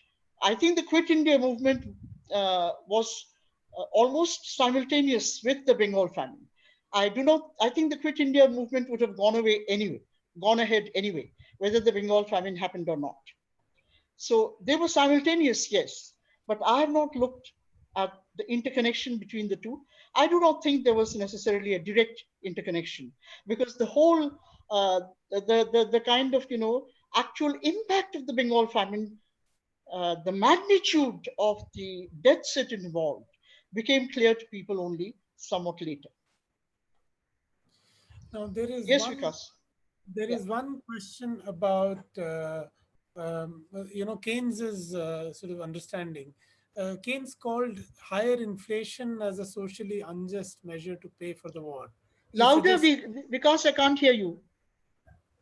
I think the Quit India movement was almost simultaneous with the Bengal famine. I think the Quit India movement would have gone ahead anyway, whether the Bengal famine happened or not. So they were simultaneous, yes, but I have not looked at the interconnection between the two. I do not think there was necessarily a direct interconnection, because the whole, the kind of, actual impact of the Bengal famine, the magnitude of the deaths it involved became clear to people only somewhat later. Now there is Yes, one Vikas. there Yeah. is one question about Keynes's sort of understanding. Keynes called higher inflation as a socially unjust measure to pay for the war. He Louder, suggests because I can't hear you.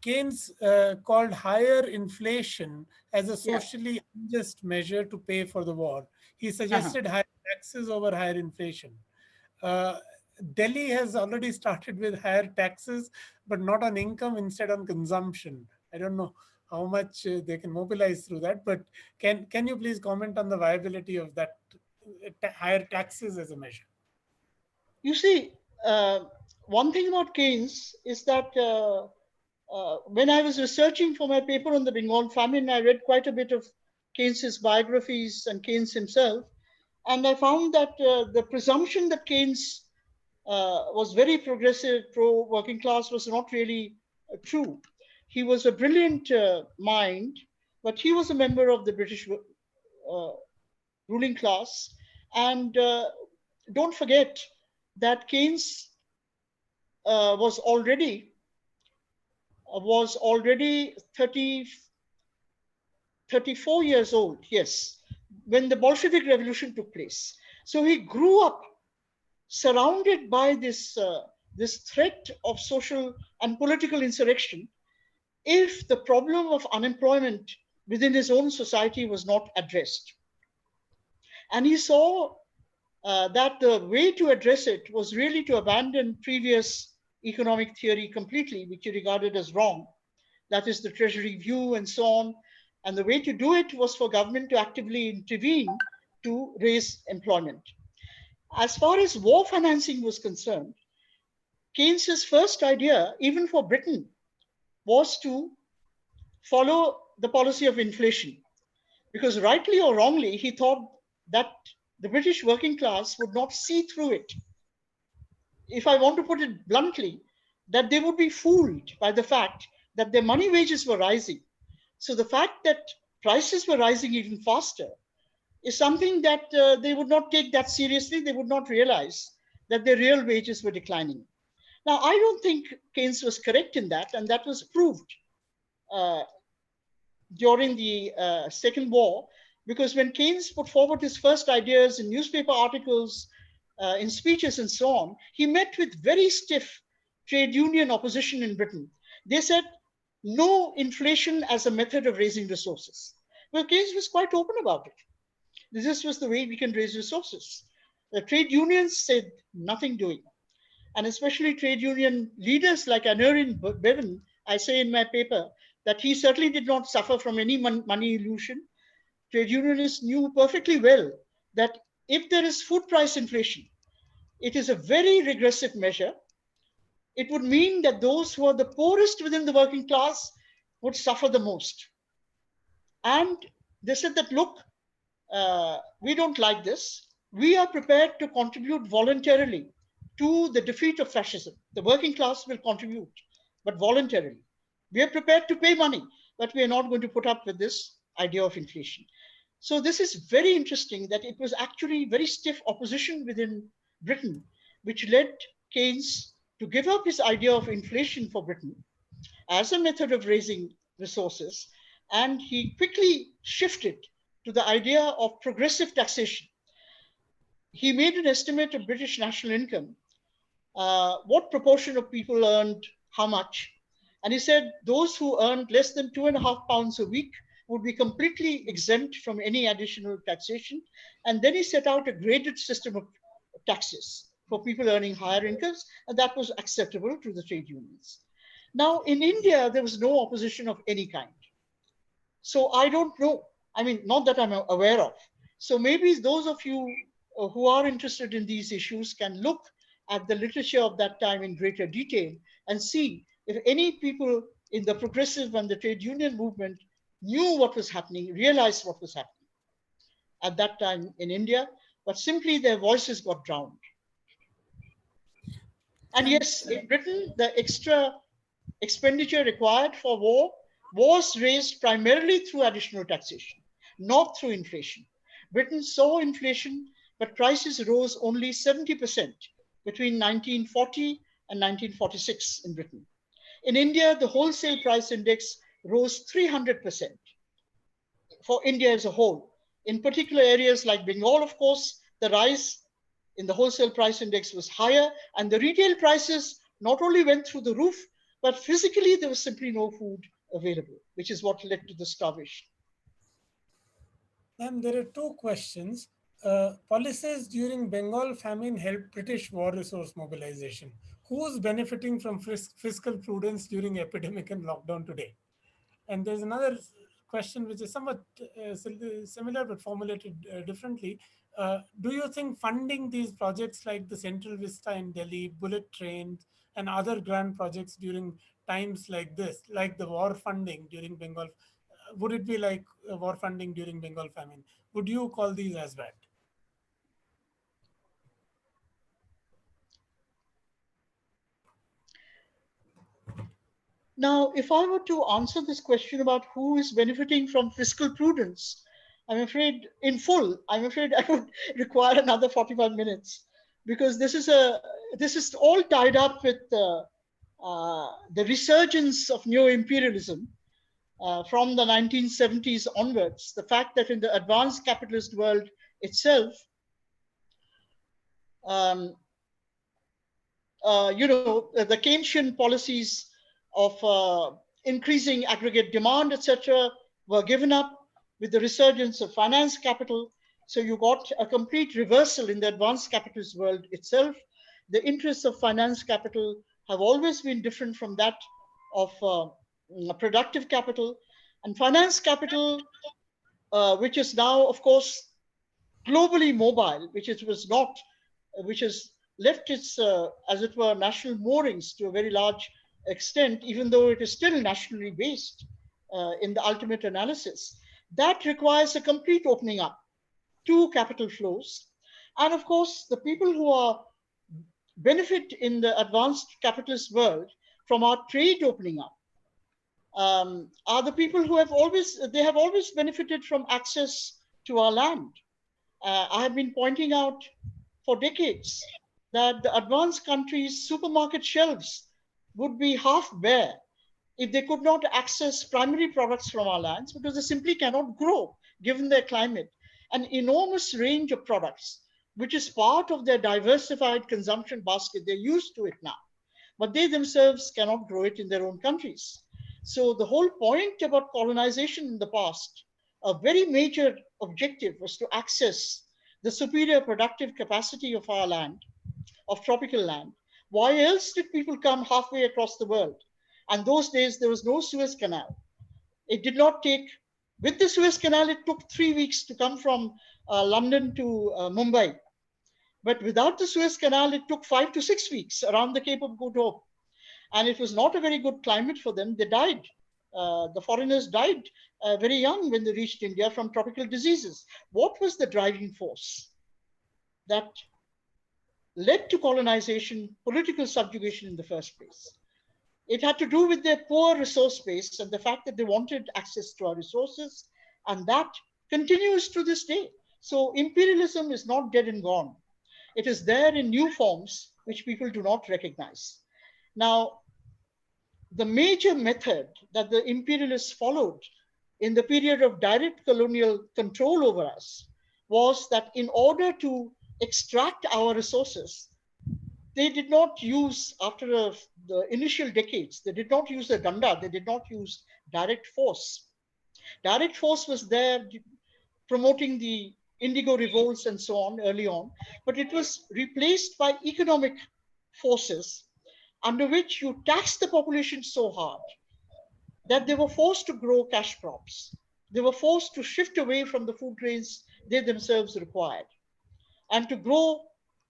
Keynes called higher inflation as a Yeah. socially unjust measure to pay for the war. He Uh-huh. suggested higher taxes over higher inflation. Uh, Delhi has already started with higher taxes, but not on income, instead on consumption. I don't know how much they can mobilize through that, but can you please comment on the viability of that higher taxes as a measure? You see, one thing about Keynes is that when I was researching for my paper on the Bengal famine, I read quite a bit of Keynes's biographies and Keynes himself, and I found that the presumption that Keynes was very progressive, pro working class, was not really true. He was a brilliant mind, but he was a member of the British ruling class. And don't forget that Keynes was already 34 years old, yes, when the Bolshevik Revolution took place. So he grew up surrounded by this threat of social and political insurrection if the problem of unemployment within his own society was not addressed. And he saw that the way to address it was really to abandon previous economic theory completely, which he regarded as wrong. That is the treasury view and so on. And the way to do it was for government to actively intervene to raise employment. As far as war financing was concerned, Keynes's first idea, even for Britain, was to follow the policy of inflation. Because rightly or wrongly, he thought that the British working class would not see through it. If I want to put it bluntly, that they would be fooled by the fact that their money wages were rising. So the fact that prices were rising even faster is something that they would not take that seriously. They would not realize that their real wages were declining. Now, I don't think Keynes was correct in that, and that was proved uh, during the Second War, because when Keynes put forward his first ideas in newspaper articles, in speeches, and so on, he met with very stiff trade union opposition in Britain. They said, no inflation as a method of raising resources. Well, Keynes was quite open about it. This was the way we can raise resources. The trade unions said nothing doing. And especially trade union leaders like Aneurin Bevan, I say in my paper that he certainly did not suffer from any money illusion. Trade unionists knew perfectly well that if there is food price inflation, it is a very regressive measure. It would mean that those who are the poorest within the working class would suffer the most. And they said that, look, we don't like this. We are prepared to contribute voluntarily to the defeat of fascism. The working class will contribute, but voluntarily. We are prepared to pay money, but we are not going to put up with this idea of inflation. So this is very interesting that it was actually very stiff opposition within Britain, which led Keynes to give up his idea of inflation for Britain as a method of raising resources, and he quickly shifted to the idea of progressive taxation. he made an estimate of British national income, what proportion of people earned how much. And he said those who earned less than £2.5 a week would be completely exempt from any additional taxation. And then he set out a graded system of taxes for people earning higher incomes, and that was acceptable to the trade unions. Now, in India, there was no opposition of any kind. So I don't know. I mean, not that I'm aware of. So maybe those of you who are interested in these issues can look at the literature of that time in greater detail and see if any people in the progressive and the trade union movement knew what was happening, realized what was happening at that time in India, but simply their voices got drowned. And yes, in Britain, the extra expenditure required for war was raised primarily through additional taxation, not through inflation. Britain saw inflation, but prices rose only 70% between 1940 and 1946 in Britain. In India, the wholesale price index rose 300% for India as a whole. In particular areas like Bengal, of course, the rise in the wholesale price index was higher, and the retail prices not only went through the roof, but physically there was simply no food available, which is what led to the starvation. Ma'am, there are two questions. Policies during Bengal famine helped British war resource mobilization. Who's benefiting from fiscal prudence during epidemic and lockdown today? And there's another question which is somewhat similar but formulated differently. Do you think funding these projects like the Central Vista in Delhi, bullet trains, and other grand projects during times like this, like the war funding during Bengal, would it be like war funding during Bengal famine? Would you call these as bad? Now, if I were to answer this question about who is benefiting from fiscal prudence, I'm afraid in full, I'm afraid I would require another 45 minutes because this is all tied up with the resurgence of neo-imperialism from the 1970s onwards. The fact that in the advanced capitalist world itself, um, the Keynesian policies of increasing aggregate demand, etc., were given up with the resurgence of finance capital. So you got a complete reversal in the advanced capitalist world itself. The interests of finance capital have always been different from that of productive capital. And finance capital, which is now, of course, globally mobile, which it was not, which has left its, as it were, national moorings to a very large extent, even though it is still nationally based in the ultimate analysis. That requires a complete opening up to capital flows. And of course, the people who are benefit in the advanced capitalist world from our trade opening up are the people who they have always benefited from access to our land. I have been pointing out for decades that the advanced countries' supermarket shelves would be half bare if they could not access primary products from our lands because they simply cannot grow given their climate. An enormous range of products, which is part of their diversified consumption basket. They're used to it now, but they themselves cannot grow it in their own countries. So the whole point about colonization in the past, a very major objective was to access the superior productive capacity of our land, of tropical land. Why else did people come halfway across the world? And those days there was no Suez Canal. It did not take, with the Suez Canal, it took 3 weeks to come from London to Mumbai. But without the Suez Canal, it took 5 to 6 weeks around the Cape of Good Hope. And it was not a very good climate for them. They died. The foreigners died very young when they reached India from tropical diseases. What was the driving force that led to colonization, political subjugation in the first place? It had to do with their poor resource base and the fact that they wanted access to our resources, and that continues to this day. So imperialism is not dead and gone. It is there in new forms which people do not recognize. Now, the major method that the imperialists followed in the period of direct colonial control over us was that in order to extract our resources, they did not use, after the initial decades, they did not use the danda, they did not use direct force. Direct force was there promoting the indigo revolts and so on early on, but it was replaced by economic forces under which you tax the population so hard that they were forced to grow cash crops. They were forced to shift away from the food grains they themselves required and to grow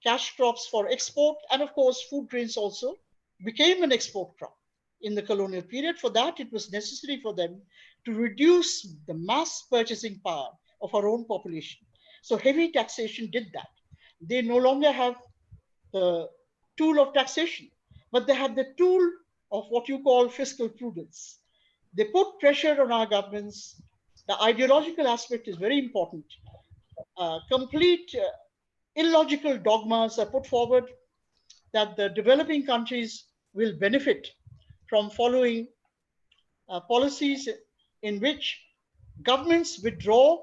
cash crops for export. And of course, food grains also became an export crop in the colonial period. For that, it was necessary for them to reduce the mass purchasing power of our own population. So heavy taxation did that. They no longer have the tool of taxation, but they have the tool of what you call fiscal prudence. They put pressure on our governments. The ideological aspect is very important. Complete illogical dogmas are put forward that the developing countries will benefit from following policies in which governments withdraw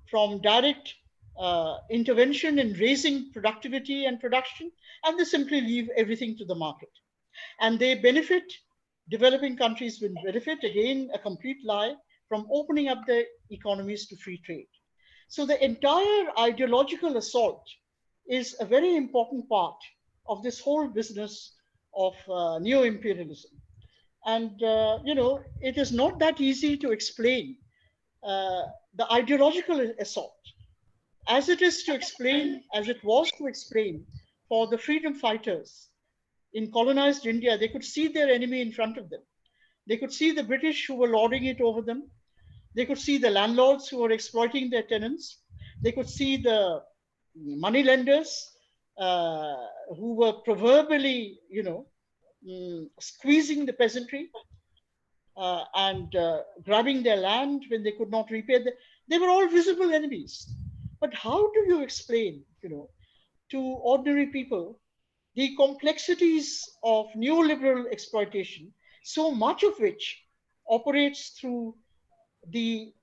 from direct intervention in raising productivity and production, and they simply leave everything to the market. And they benefit, developing countries will benefit, again, a complete lie, from opening up their economies to free trade. So the entire ideological assault is a very important part of this whole business of neo-imperialism. And, it is not that easy to explain uh, the ideological assault as it is to explain, as it was to explain for the freedom fighters in colonized India. They could see their enemy in front of them. They could see the British who were lording it over them. They could see the landlords who were exploiting their tenants. They could see the money lenders uh, who were proverbially, squeezing the peasantry and grabbing their land when they could not repay. They were all visible enemies. But how do you explain, to ordinary people the complexities of neoliberal exploitation, so much of which operates through the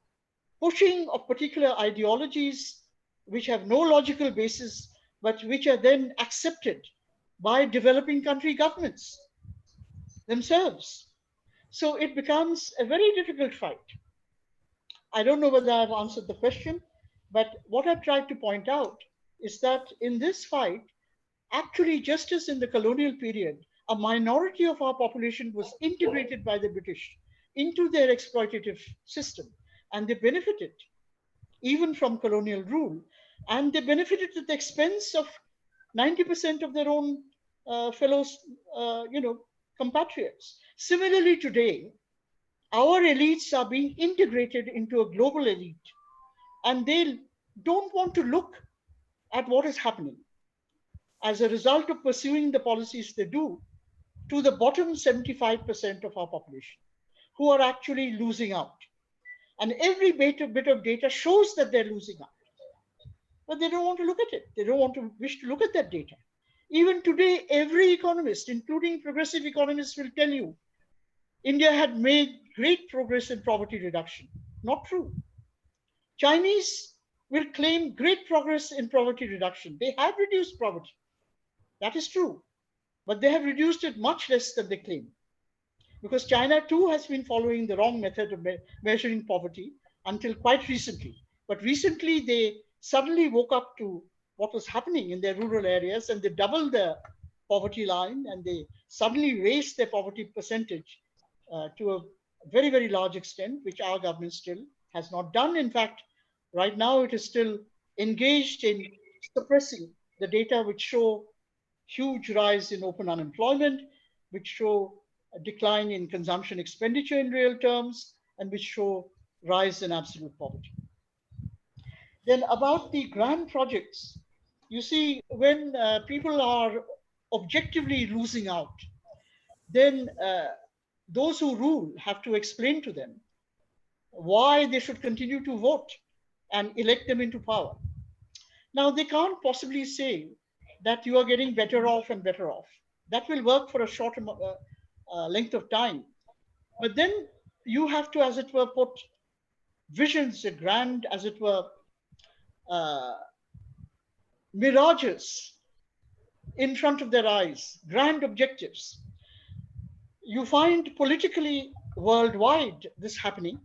pushing of particular ideologies which have no logical basis, but which are then accepted by developing country governments themselves. So it becomes a very difficult fight. I don't know whether I've answered the question, but what I've tried to point out is that in this fight, actually, just as in the colonial period, a minority of our population was integrated by the British into their exploitative system, and they benefited even from colonial rule, and they benefited at the expense of 90% of their own fellows, compatriots. Similarly, today, our elites are being integrated into a global elite, and they don't want to look at what is happening as a result of pursuing the policies they do to the bottom 75% of our population who are actually losing out. And every bit of data shows that they're losing out. But they don't want to look at it. They don't want to wish to look at that data. Even today, every economist, including progressive economists, will tell you India had made great progress in poverty reduction. Not true. Chinese will claim great progress in poverty reduction. They have reduced poverty. That is true. But they have reduced it much less than they claim. Because China too has been following the wrong method of measuring poverty until quite recently. But recently they suddenly woke up to what was happening in their rural areas, and they doubled the poverty line, and they suddenly raised their poverty percentage to a very, very large extent, which our government still has not done. In fact, right now it is still engaged in suppressing the data which show huge rise in open unemployment, which show a decline in consumption expenditure in real terms, and which show rise in absolute poverty. Then about the grand projects, you see, when people are objectively losing out, then those who rule have to explain to them why they should continue to vote and elect them into power. Now, they can't possibly say that you are getting better off and better off. That will work for a short length of time. But then you have to, as it were, put visions, a grand, as it were, uh, mirages in front of their eyes, grand objectives. You find politically worldwide this happening.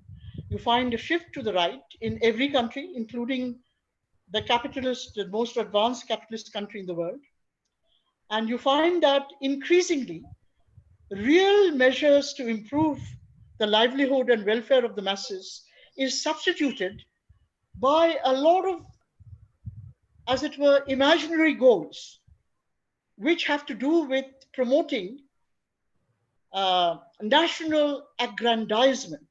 You find a shift to the right in every country, including the capitalist, the most advanced capitalist country in the world. And you find that increasingly, real measures to improve the livelihood and welfare of the masses is substituted by a lot of, as it were, imaginary goals, which have to do with promoting national aggrandizement,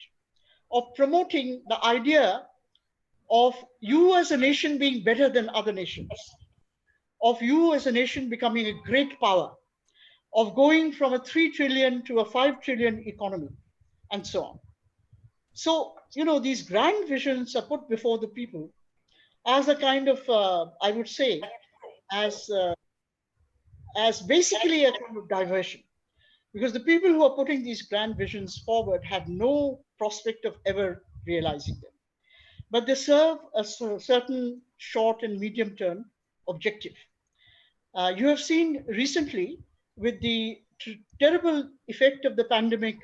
of promoting the idea of you as a nation being better than other nations, of you as a nation becoming a great power, of going from a 3 trillion to a 5 trillion economy, and so on. So, these grand visions are put before the people as a kind of, I would say, as, uh, as basically a kind of diversion. Because the people who are putting these grand visions forward have no prospect of ever realizing them. But they serve a certain short and medium term objective. You have seen recently with the terrible effect of the pandemic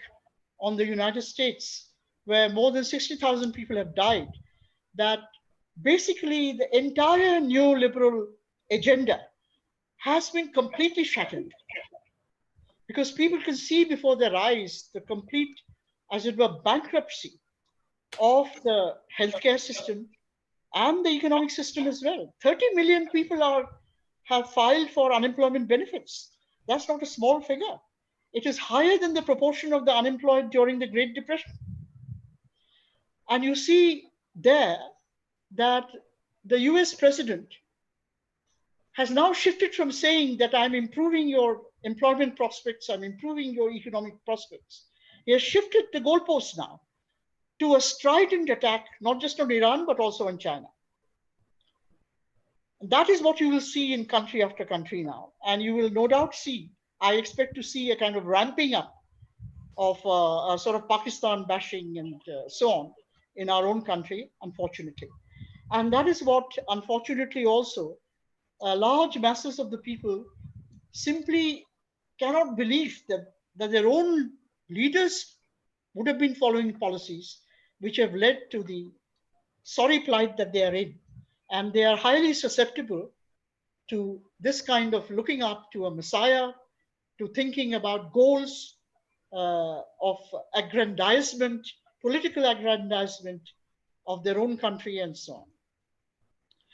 on the United States, where more than 60,000 people have died, that basically the entire neoliberal agenda has been completely shattered because people can see before their eyes the complete, as it were, bankruptcy of the healthcare system and the economic system as well. 30 million people have filed for unemployment benefits. That's not a small figure. It is higher than the proportion of the unemployed during the Great Depression. And you see there that the US president has now shifted from saying that I'm improving your employment prospects, I'm improving your economic prospects. He has shifted the goalposts now to a strident attack, not just on Iran, but also on China. That is what you will see in country after country now. And you will no doubt see, I expect to see a kind of ramping up of a sort of Pakistan bashing and so on in our own country, unfortunately. And that is what, unfortunately, also large masses of the people simply cannot believe that their own leaders would have been following policies which have led to the sorry plight that they are in. And they are highly susceptible to this kind of looking up to a messiah, to thinking about goals of aggrandizement, political aggrandizement of their own country and so on.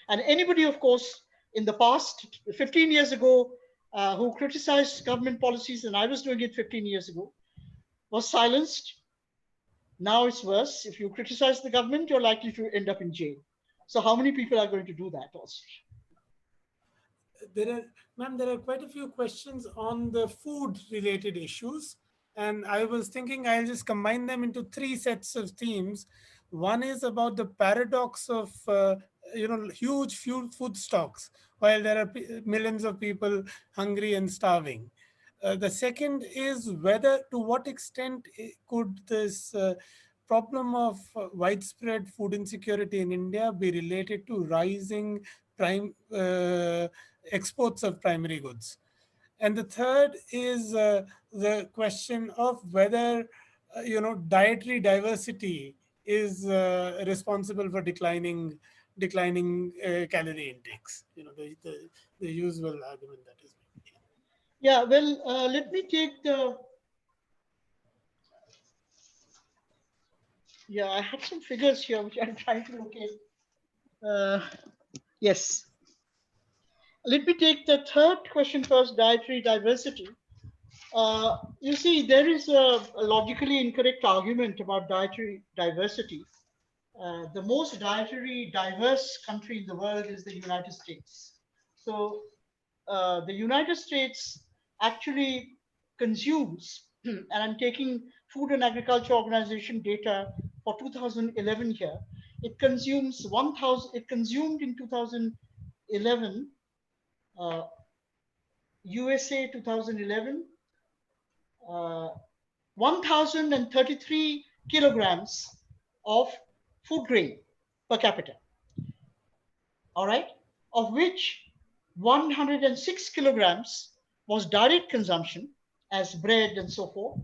And anybody, of course, in the past, 15 years ago, who criticized government policies, and I was doing it 15 years ago, was silenced. Now it's worse. If you criticize the government, you're likely to end up in jail. So how many people are going to do that also? There are quite a few questions on the food related issues. And I was thinking I'll just combine them into three sets of themes. One is about the paradox of, huge food stocks, while there are millions of people hungry and starving. The second is whether, to what extent could this problem of widespread food insecurity in India be related to rising prime exports of primary goods. And the third is the question of whether dietary diversity is responsible for declining calorie intakes. The usual argument that is made. Yeah, well, let me take the. Yeah, I had some figures here which I'm trying to locate. Yes. Let me take the third question first, dietary diversity. You see, there is a logically incorrect argument about dietary diversity. The most dietary diverse country in the world is the United States. So the United States actually consumes, and I'm taking Food and Agriculture Organization data for 2011 here. It consumes 1,000. It consumed in 2011, USA 2011, 1,033 kilograms of food grain per capita. All right, of which 106 kilograms was direct consumption as bread and so forth,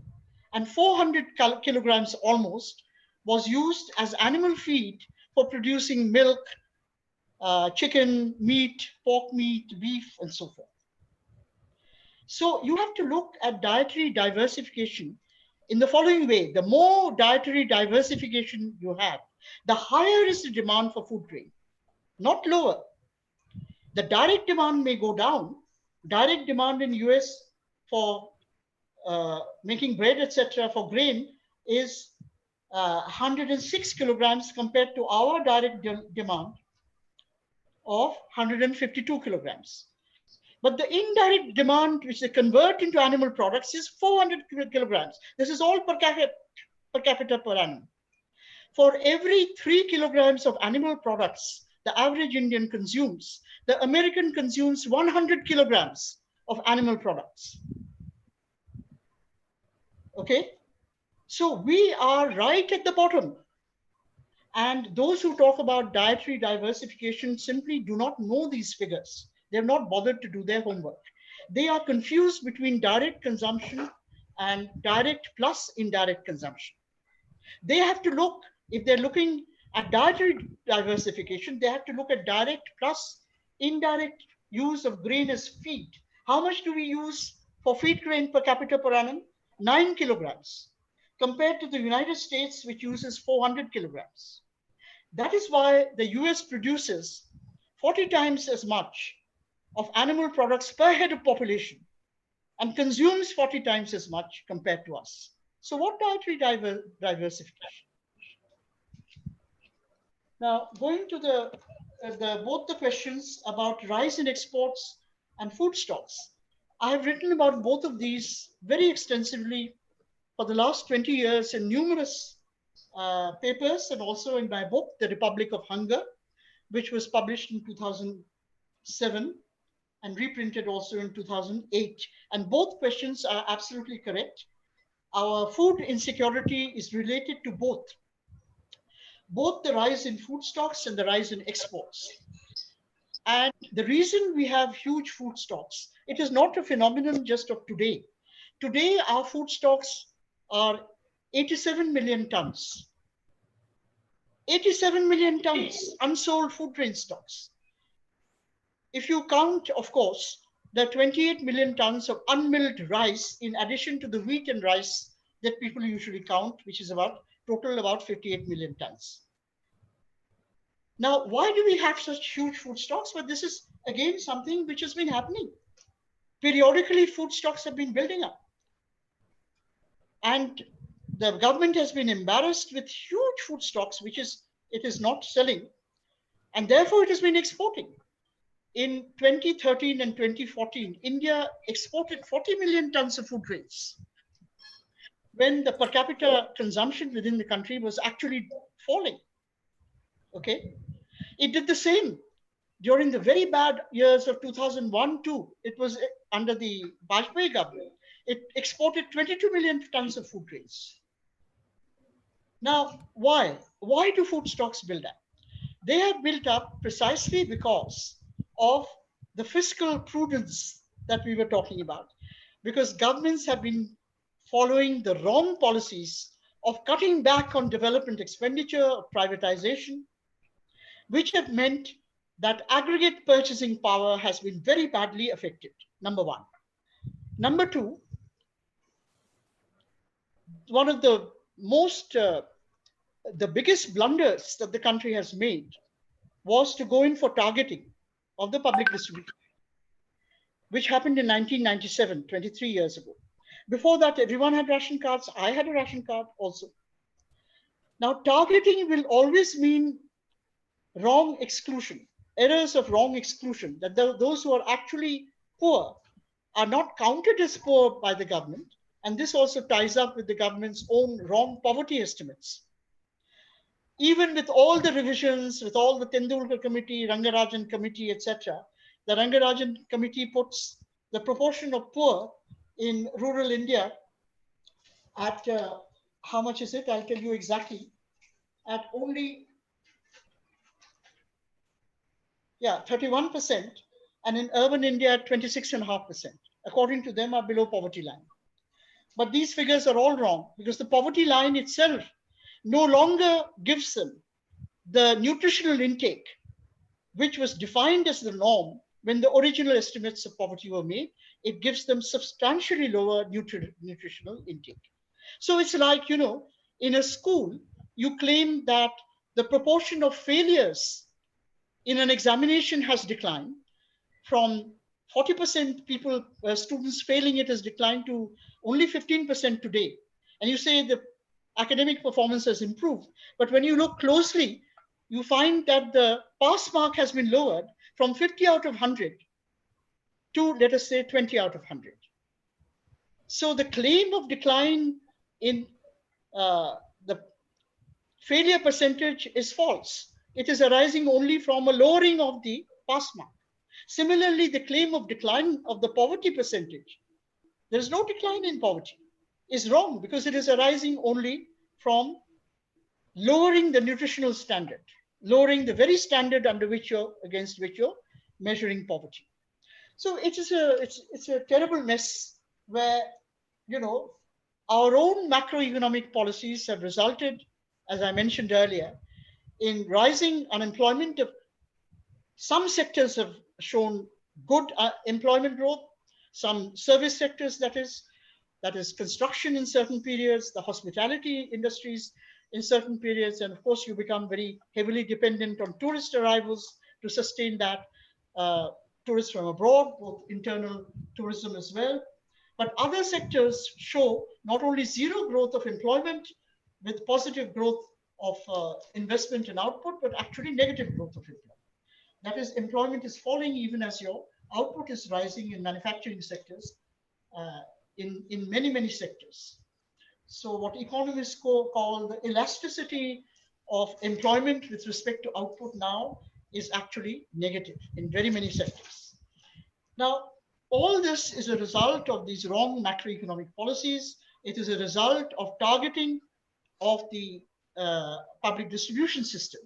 and 400 kilograms almost was used as animal feed for producing milk, chicken, meat, pork meat, beef, and so forth. So you have to look at dietary diversification in the following way. The more dietary diversification you have, the higher is the demand for food grain, not lower. The direct demand may go down. Direct demand in US for making bread, etc., for grain is 106 kilograms compared to our direct demand of 152 kilograms. But the indirect demand, which they convert into animal products, is 400 kilograms. This is all per capita per annum. For every 3 kilograms of animal products the average Indian consumes, the American consumes 100 kilograms of animal products. Okay? So we are right at the bottom. And those who talk about dietary diversification simply do not know these figures. They have not bothered to do their homework. They are confused between direct consumption and direct plus indirect consumption. They have to look, if they're looking at dietary diversification, they have to look at direct plus indirect use of grain as feed. How much do we use for feed grain per capita per annum? 9 kilograms, compared to the United States, which uses 400 kilograms. That is why the US produces 40 times as much of animal products per head of population and consumes 40 times as much compared to us. So what dietary diversification? Now, going to both the questions about rise in exports and food stocks. I have written about both of these very extensively for the last 20 years in numerous papers and also in my book, The Republic of Hunger, which was published in 2007 and reprinted also in 2008. And both questions are absolutely correct. Our food insecurity is related to both the rise in food stocks and the rise in exports. And the reason we have huge food stocks, it is not a phenomenon just of today. Today, our food stocks are 87 million tons. 87 million tons unsold food grain stocks. If you count, of course, the 28 million tons of unmilled rice in addition to the wheat and rice that people usually count, which is about total about 58 million tons. Now, why do we have such huge food stocks? Well, this is again something which has been happening. Periodically, food stocks have been building up. And the government has been embarrassed with huge food stocks, which it is not selling. And therefore, it has been exporting. In 2013 and 2014, India exported 40 million tons of food grains, when the per capita consumption within the country was actually falling. Okay, it did the same during the very bad years of 2001 too. It was under the Vajpayee government. It exported 22 million tons of food grains. Now, why? Why do food stocks build up? They have built up precisely because of the fiscal prudence that we were talking about, because governments have been following the wrong policies of cutting back on development expenditure, privatization, which have meant that aggregate purchasing power has been very badly affected, number one. Number two, one of the biggest blunders that the country has made was to go in for targeting of the public distribution, which happened in 1997, 23 years ago. Before that, everyone had ration cards. I had a ration card also. Now, targeting will always mean wrong exclusion, errors of wrong exclusion, that those who are actually poor are not counted as poor by the government. And this also ties up with the government's own wrong poverty estimates. Even with all the revisions, with all the Tendulkar committee, Rangarajan committee, etc., the Rangarajan committee puts the proportion of poor in rural India at, how much is it? I'll tell you exactly, at only, 31%, and in urban India, 26.5%, according to them, are below poverty line. But these figures are all wrong because the poverty line itself no longer gives them the nutritional intake, which was defined as the norm when the original estimates of poverty were made. It gives them substantially lower nutritional intake. So it's like, in a school, you claim that the proportion of failures in an examination has declined from 40% students failing it has declined to only 15% today. And you say the academic performance has improved. But when you look closely, you find that the pass mark has been lowered from 50 out of 100 to, let us say, 20 out of 100. So the claim of decline in the failure percentage is false. It is arising only from a lowering of the pass mark. Similarly, the claim of decline of the poverty percentage, there is no decline in poverty, is wrong because it is arising only from lowering the nutritional standard, lowering the very standard against which you're measuring poverty. So it's a terrible mess where, our own macroeconomic policies have resulted, as I mentioned earlier, in rising unemployment. Some sectors have shown good employment growth, some service sectors, that is construction in certain periods, the hospitality industries in certain periods, and of course you become very heavily dependent on tourist arrivals to sustain that, tourists from abroad, both internal tourism as well. But other sectors show not only zero growth of employment with positive growth of investment and output, but actually negative growth of employment. That is, employment is falling even as your output is rising in manufacturing sectors, in many, many sectors. So what economists call the elasticity of employment with respect to output now is actually negative in very many sectors. Now, all this is a result of these wrong macroeconomic policies. It is a result of targeting of the public distribution system.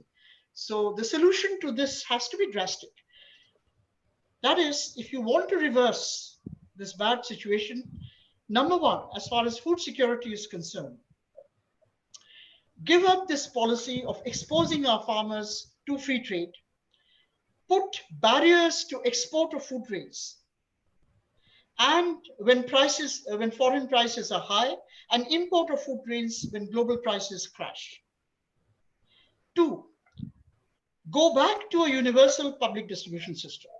So the solution to this has to be drastic. That is, if you want to reverse this bad situation, number one, as far as food security is concerned, give up this policy of exposing our farmers to free trade, put barriers to export of food grains, and when foreign prices are high, and import of food grains when global prices crash. Two, go back to a universal public distribution system.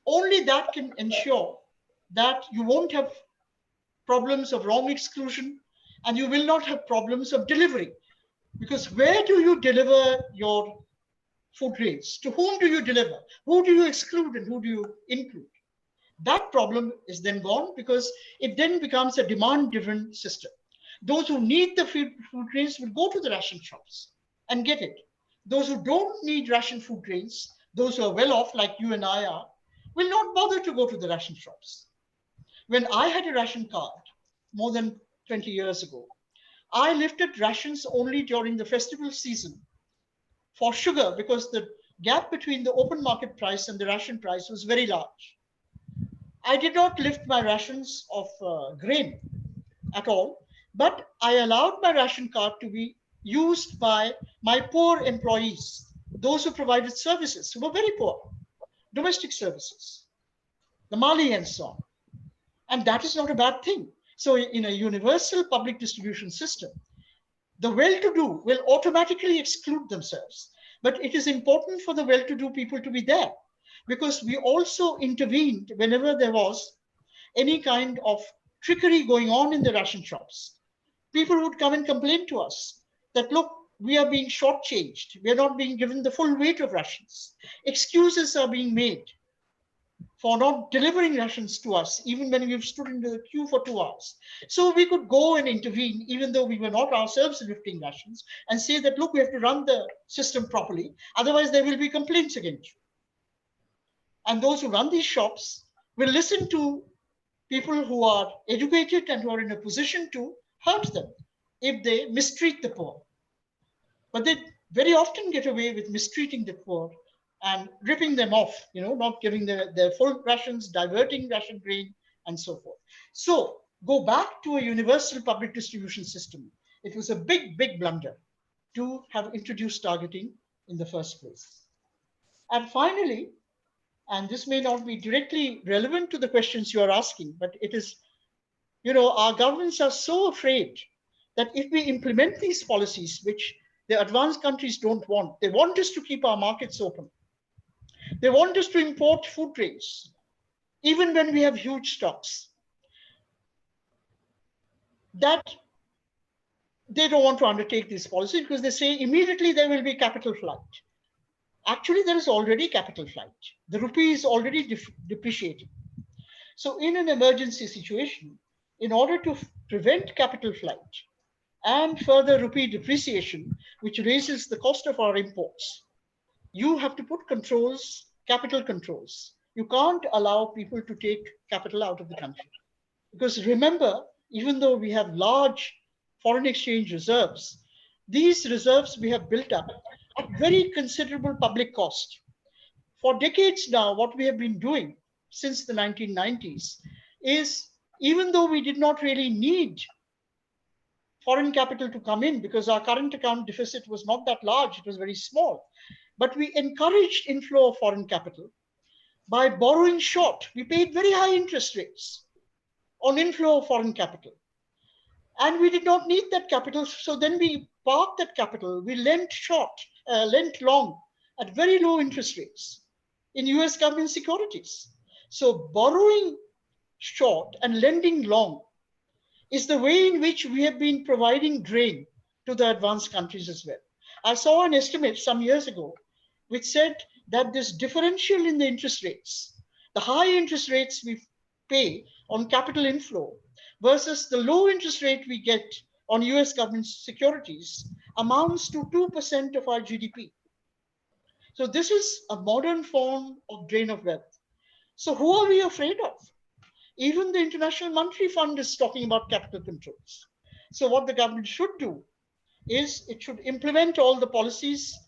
Only that can ensure that you won't have problems of wrong exclusion and you will not have problems of delivery. Because where do you deliver your food grains? To whom do you deliver? Who do you exclude and who do you include? That problem is then gone because it then becomes a demand-driven system. Those who need the food grains will go to the ration shops and get it. Those who don't need ration food grains, those who are well off like you and I are, will not bother to go to the ration shops. When I had a ration card more than 20 years ago, I lifted rations only during the festival season for sugar because the gap between the open market price and the ration price was very large. I did not lift my rations of grain at all, but I allowed my ration card to be used by my poor employees, those who provided services, who were very poor, domestic services, the Mali and so on. And that is not a bad thing. So in a universal public distribution system, the well-to-do will automatically exclude themselves. But it is important for the well-to-do people to be there because we also intervened whenever there was any kind of trickery going on in the ration shops. People would come and complain to us that, look, we are being shortchanged. We are not being given the full weight of rations. Excuses are being made for not delivering rations to us, even when we've stood in the queue for 2 hours. So we could go and intervene, even though we were not ourselves lifting rations, and say that, look, we have to run the system properly. Otherwise, there will be complaints against you. And those who run these shops will listen to people who are educated and who are in a position to hurt them if they mistreat the poor. But they very often get away with mistreating the poor and ripping them off, not giving their full rations, diverting ration grain, and so forth. So go back to a universal public distribution system. It was a big, big blunder to have introduced targeting in the first place. And finally, and this may not be directly relevant to the questions you are asking, but it is, our governments are so afraid that if we implement these policies, which the advanced countries don't want, they want us to keep our markets open. They want us to import food grains, even when we have huge stocks. That they don't want to undertake this policy because they say immediately there will be capital flight. Actually, there is already capital flight. The rupee is already depreciating. So, in an emergency situation, in order to prevent capital flight and further rupee depreciation, which raises the cost of our imports, you have to put controls, capital controls. You can't allow people to take capital out of the country. Because remember, even though we have large foreign exchange reserves, these reserves we have built up at very considerable public cost. For decades now, what we have been doing since the 1990s is, even though we did not really need foreign capital to come in because our current account deficit was not that large, it was very small, but we encouraged inflow of foreign capital by borrowing short. We paid very high interest rates on inflow of foreign capital. And we did not need that capital. So then we parked that capital. We lent short, lent long at very low interest rates in US government securities. So borrowing short and lending long is the way in which we have been providing drain to the advanced countries as well. I saw an estimate some years ago which said that this differential in the interest rates, the high interest rates we pay on capital inflow versus the low interest rate we get on US government securities amounts to 2% of our GDP. So this is a modern form of drain of wealth. So who are we afraid of? Even the International Monetary Fund is talking about capital controls. So what the government should do is it should implement all the policies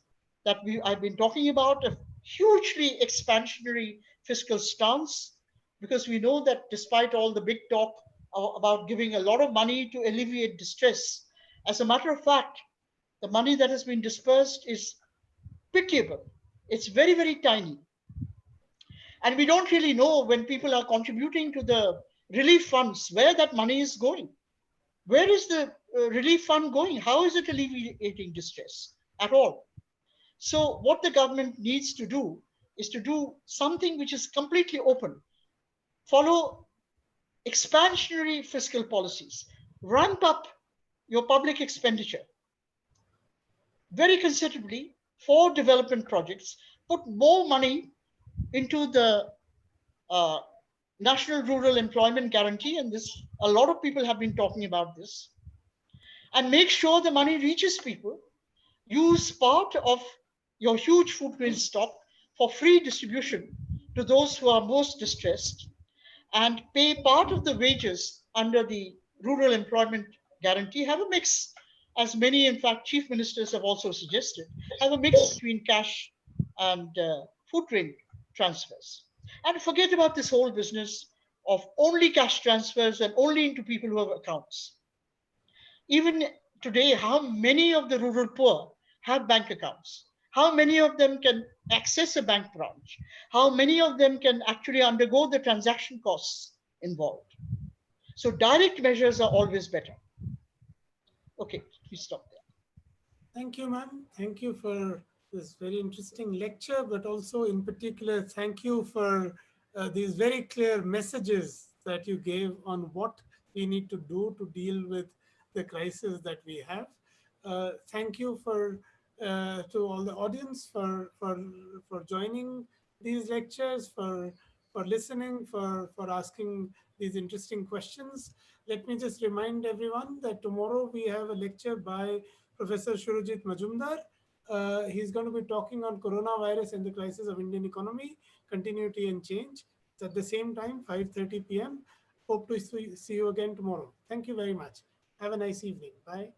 that I've been talking about, a hugely expansionary fiscal stance, because we know that despite all the big talk about giving a lot of money to alleviate distress, as a matter of fact, the money that has been dispersed is pitiable. It's very, very tiny. And we don't really know when people are contributing to the relief funds where that money is going. Where is the relief fund going? How is it alleviating distress at all? So what the government needs to do is to do something which is completely open. Follow expansionary fiscal policies. Ramp up your public expenditure very considerably for development projects. Put more money into the uh, National Rural Employment Guarantee, and this a lot of people have been talking about this, and make sure the money reaches people. Use part of your huge food grain stock for free distribution to those who are most distressed, and pay part of the wages under the Rural Employment Guarantee. Have a mix, as many, in fact, chief ministers have also suggested, have a mix between cash and food grain transfers. And forget about this whole business of only cash transfers and only into people who have accounts. Even today, how many of the rural poor have bank accounts? How many of them can access a bank branch? How many of them can actually undergo the transaction costs involved? So direct measures are always better. Okay, we stop there. Thank you, ma'am. Thank you for this very interesting lecture, but also in particular, thank you for these very clear messages that you gave on what we need to do to deal with the crisis that we have. Thank you to all the audience for joining these lectures, for listening, for asking these interesting questions. Let me just remind everyone that tomorrow we have a lecture by Professor Shurajit Majumdar. He's going to be talking on coronavirus and the crisis of Indian economy, continuity and change. It's at the same time, 5:30 p.m. Hope to see you again tomorrow. Thank you very much. Have a nice evening. Bye.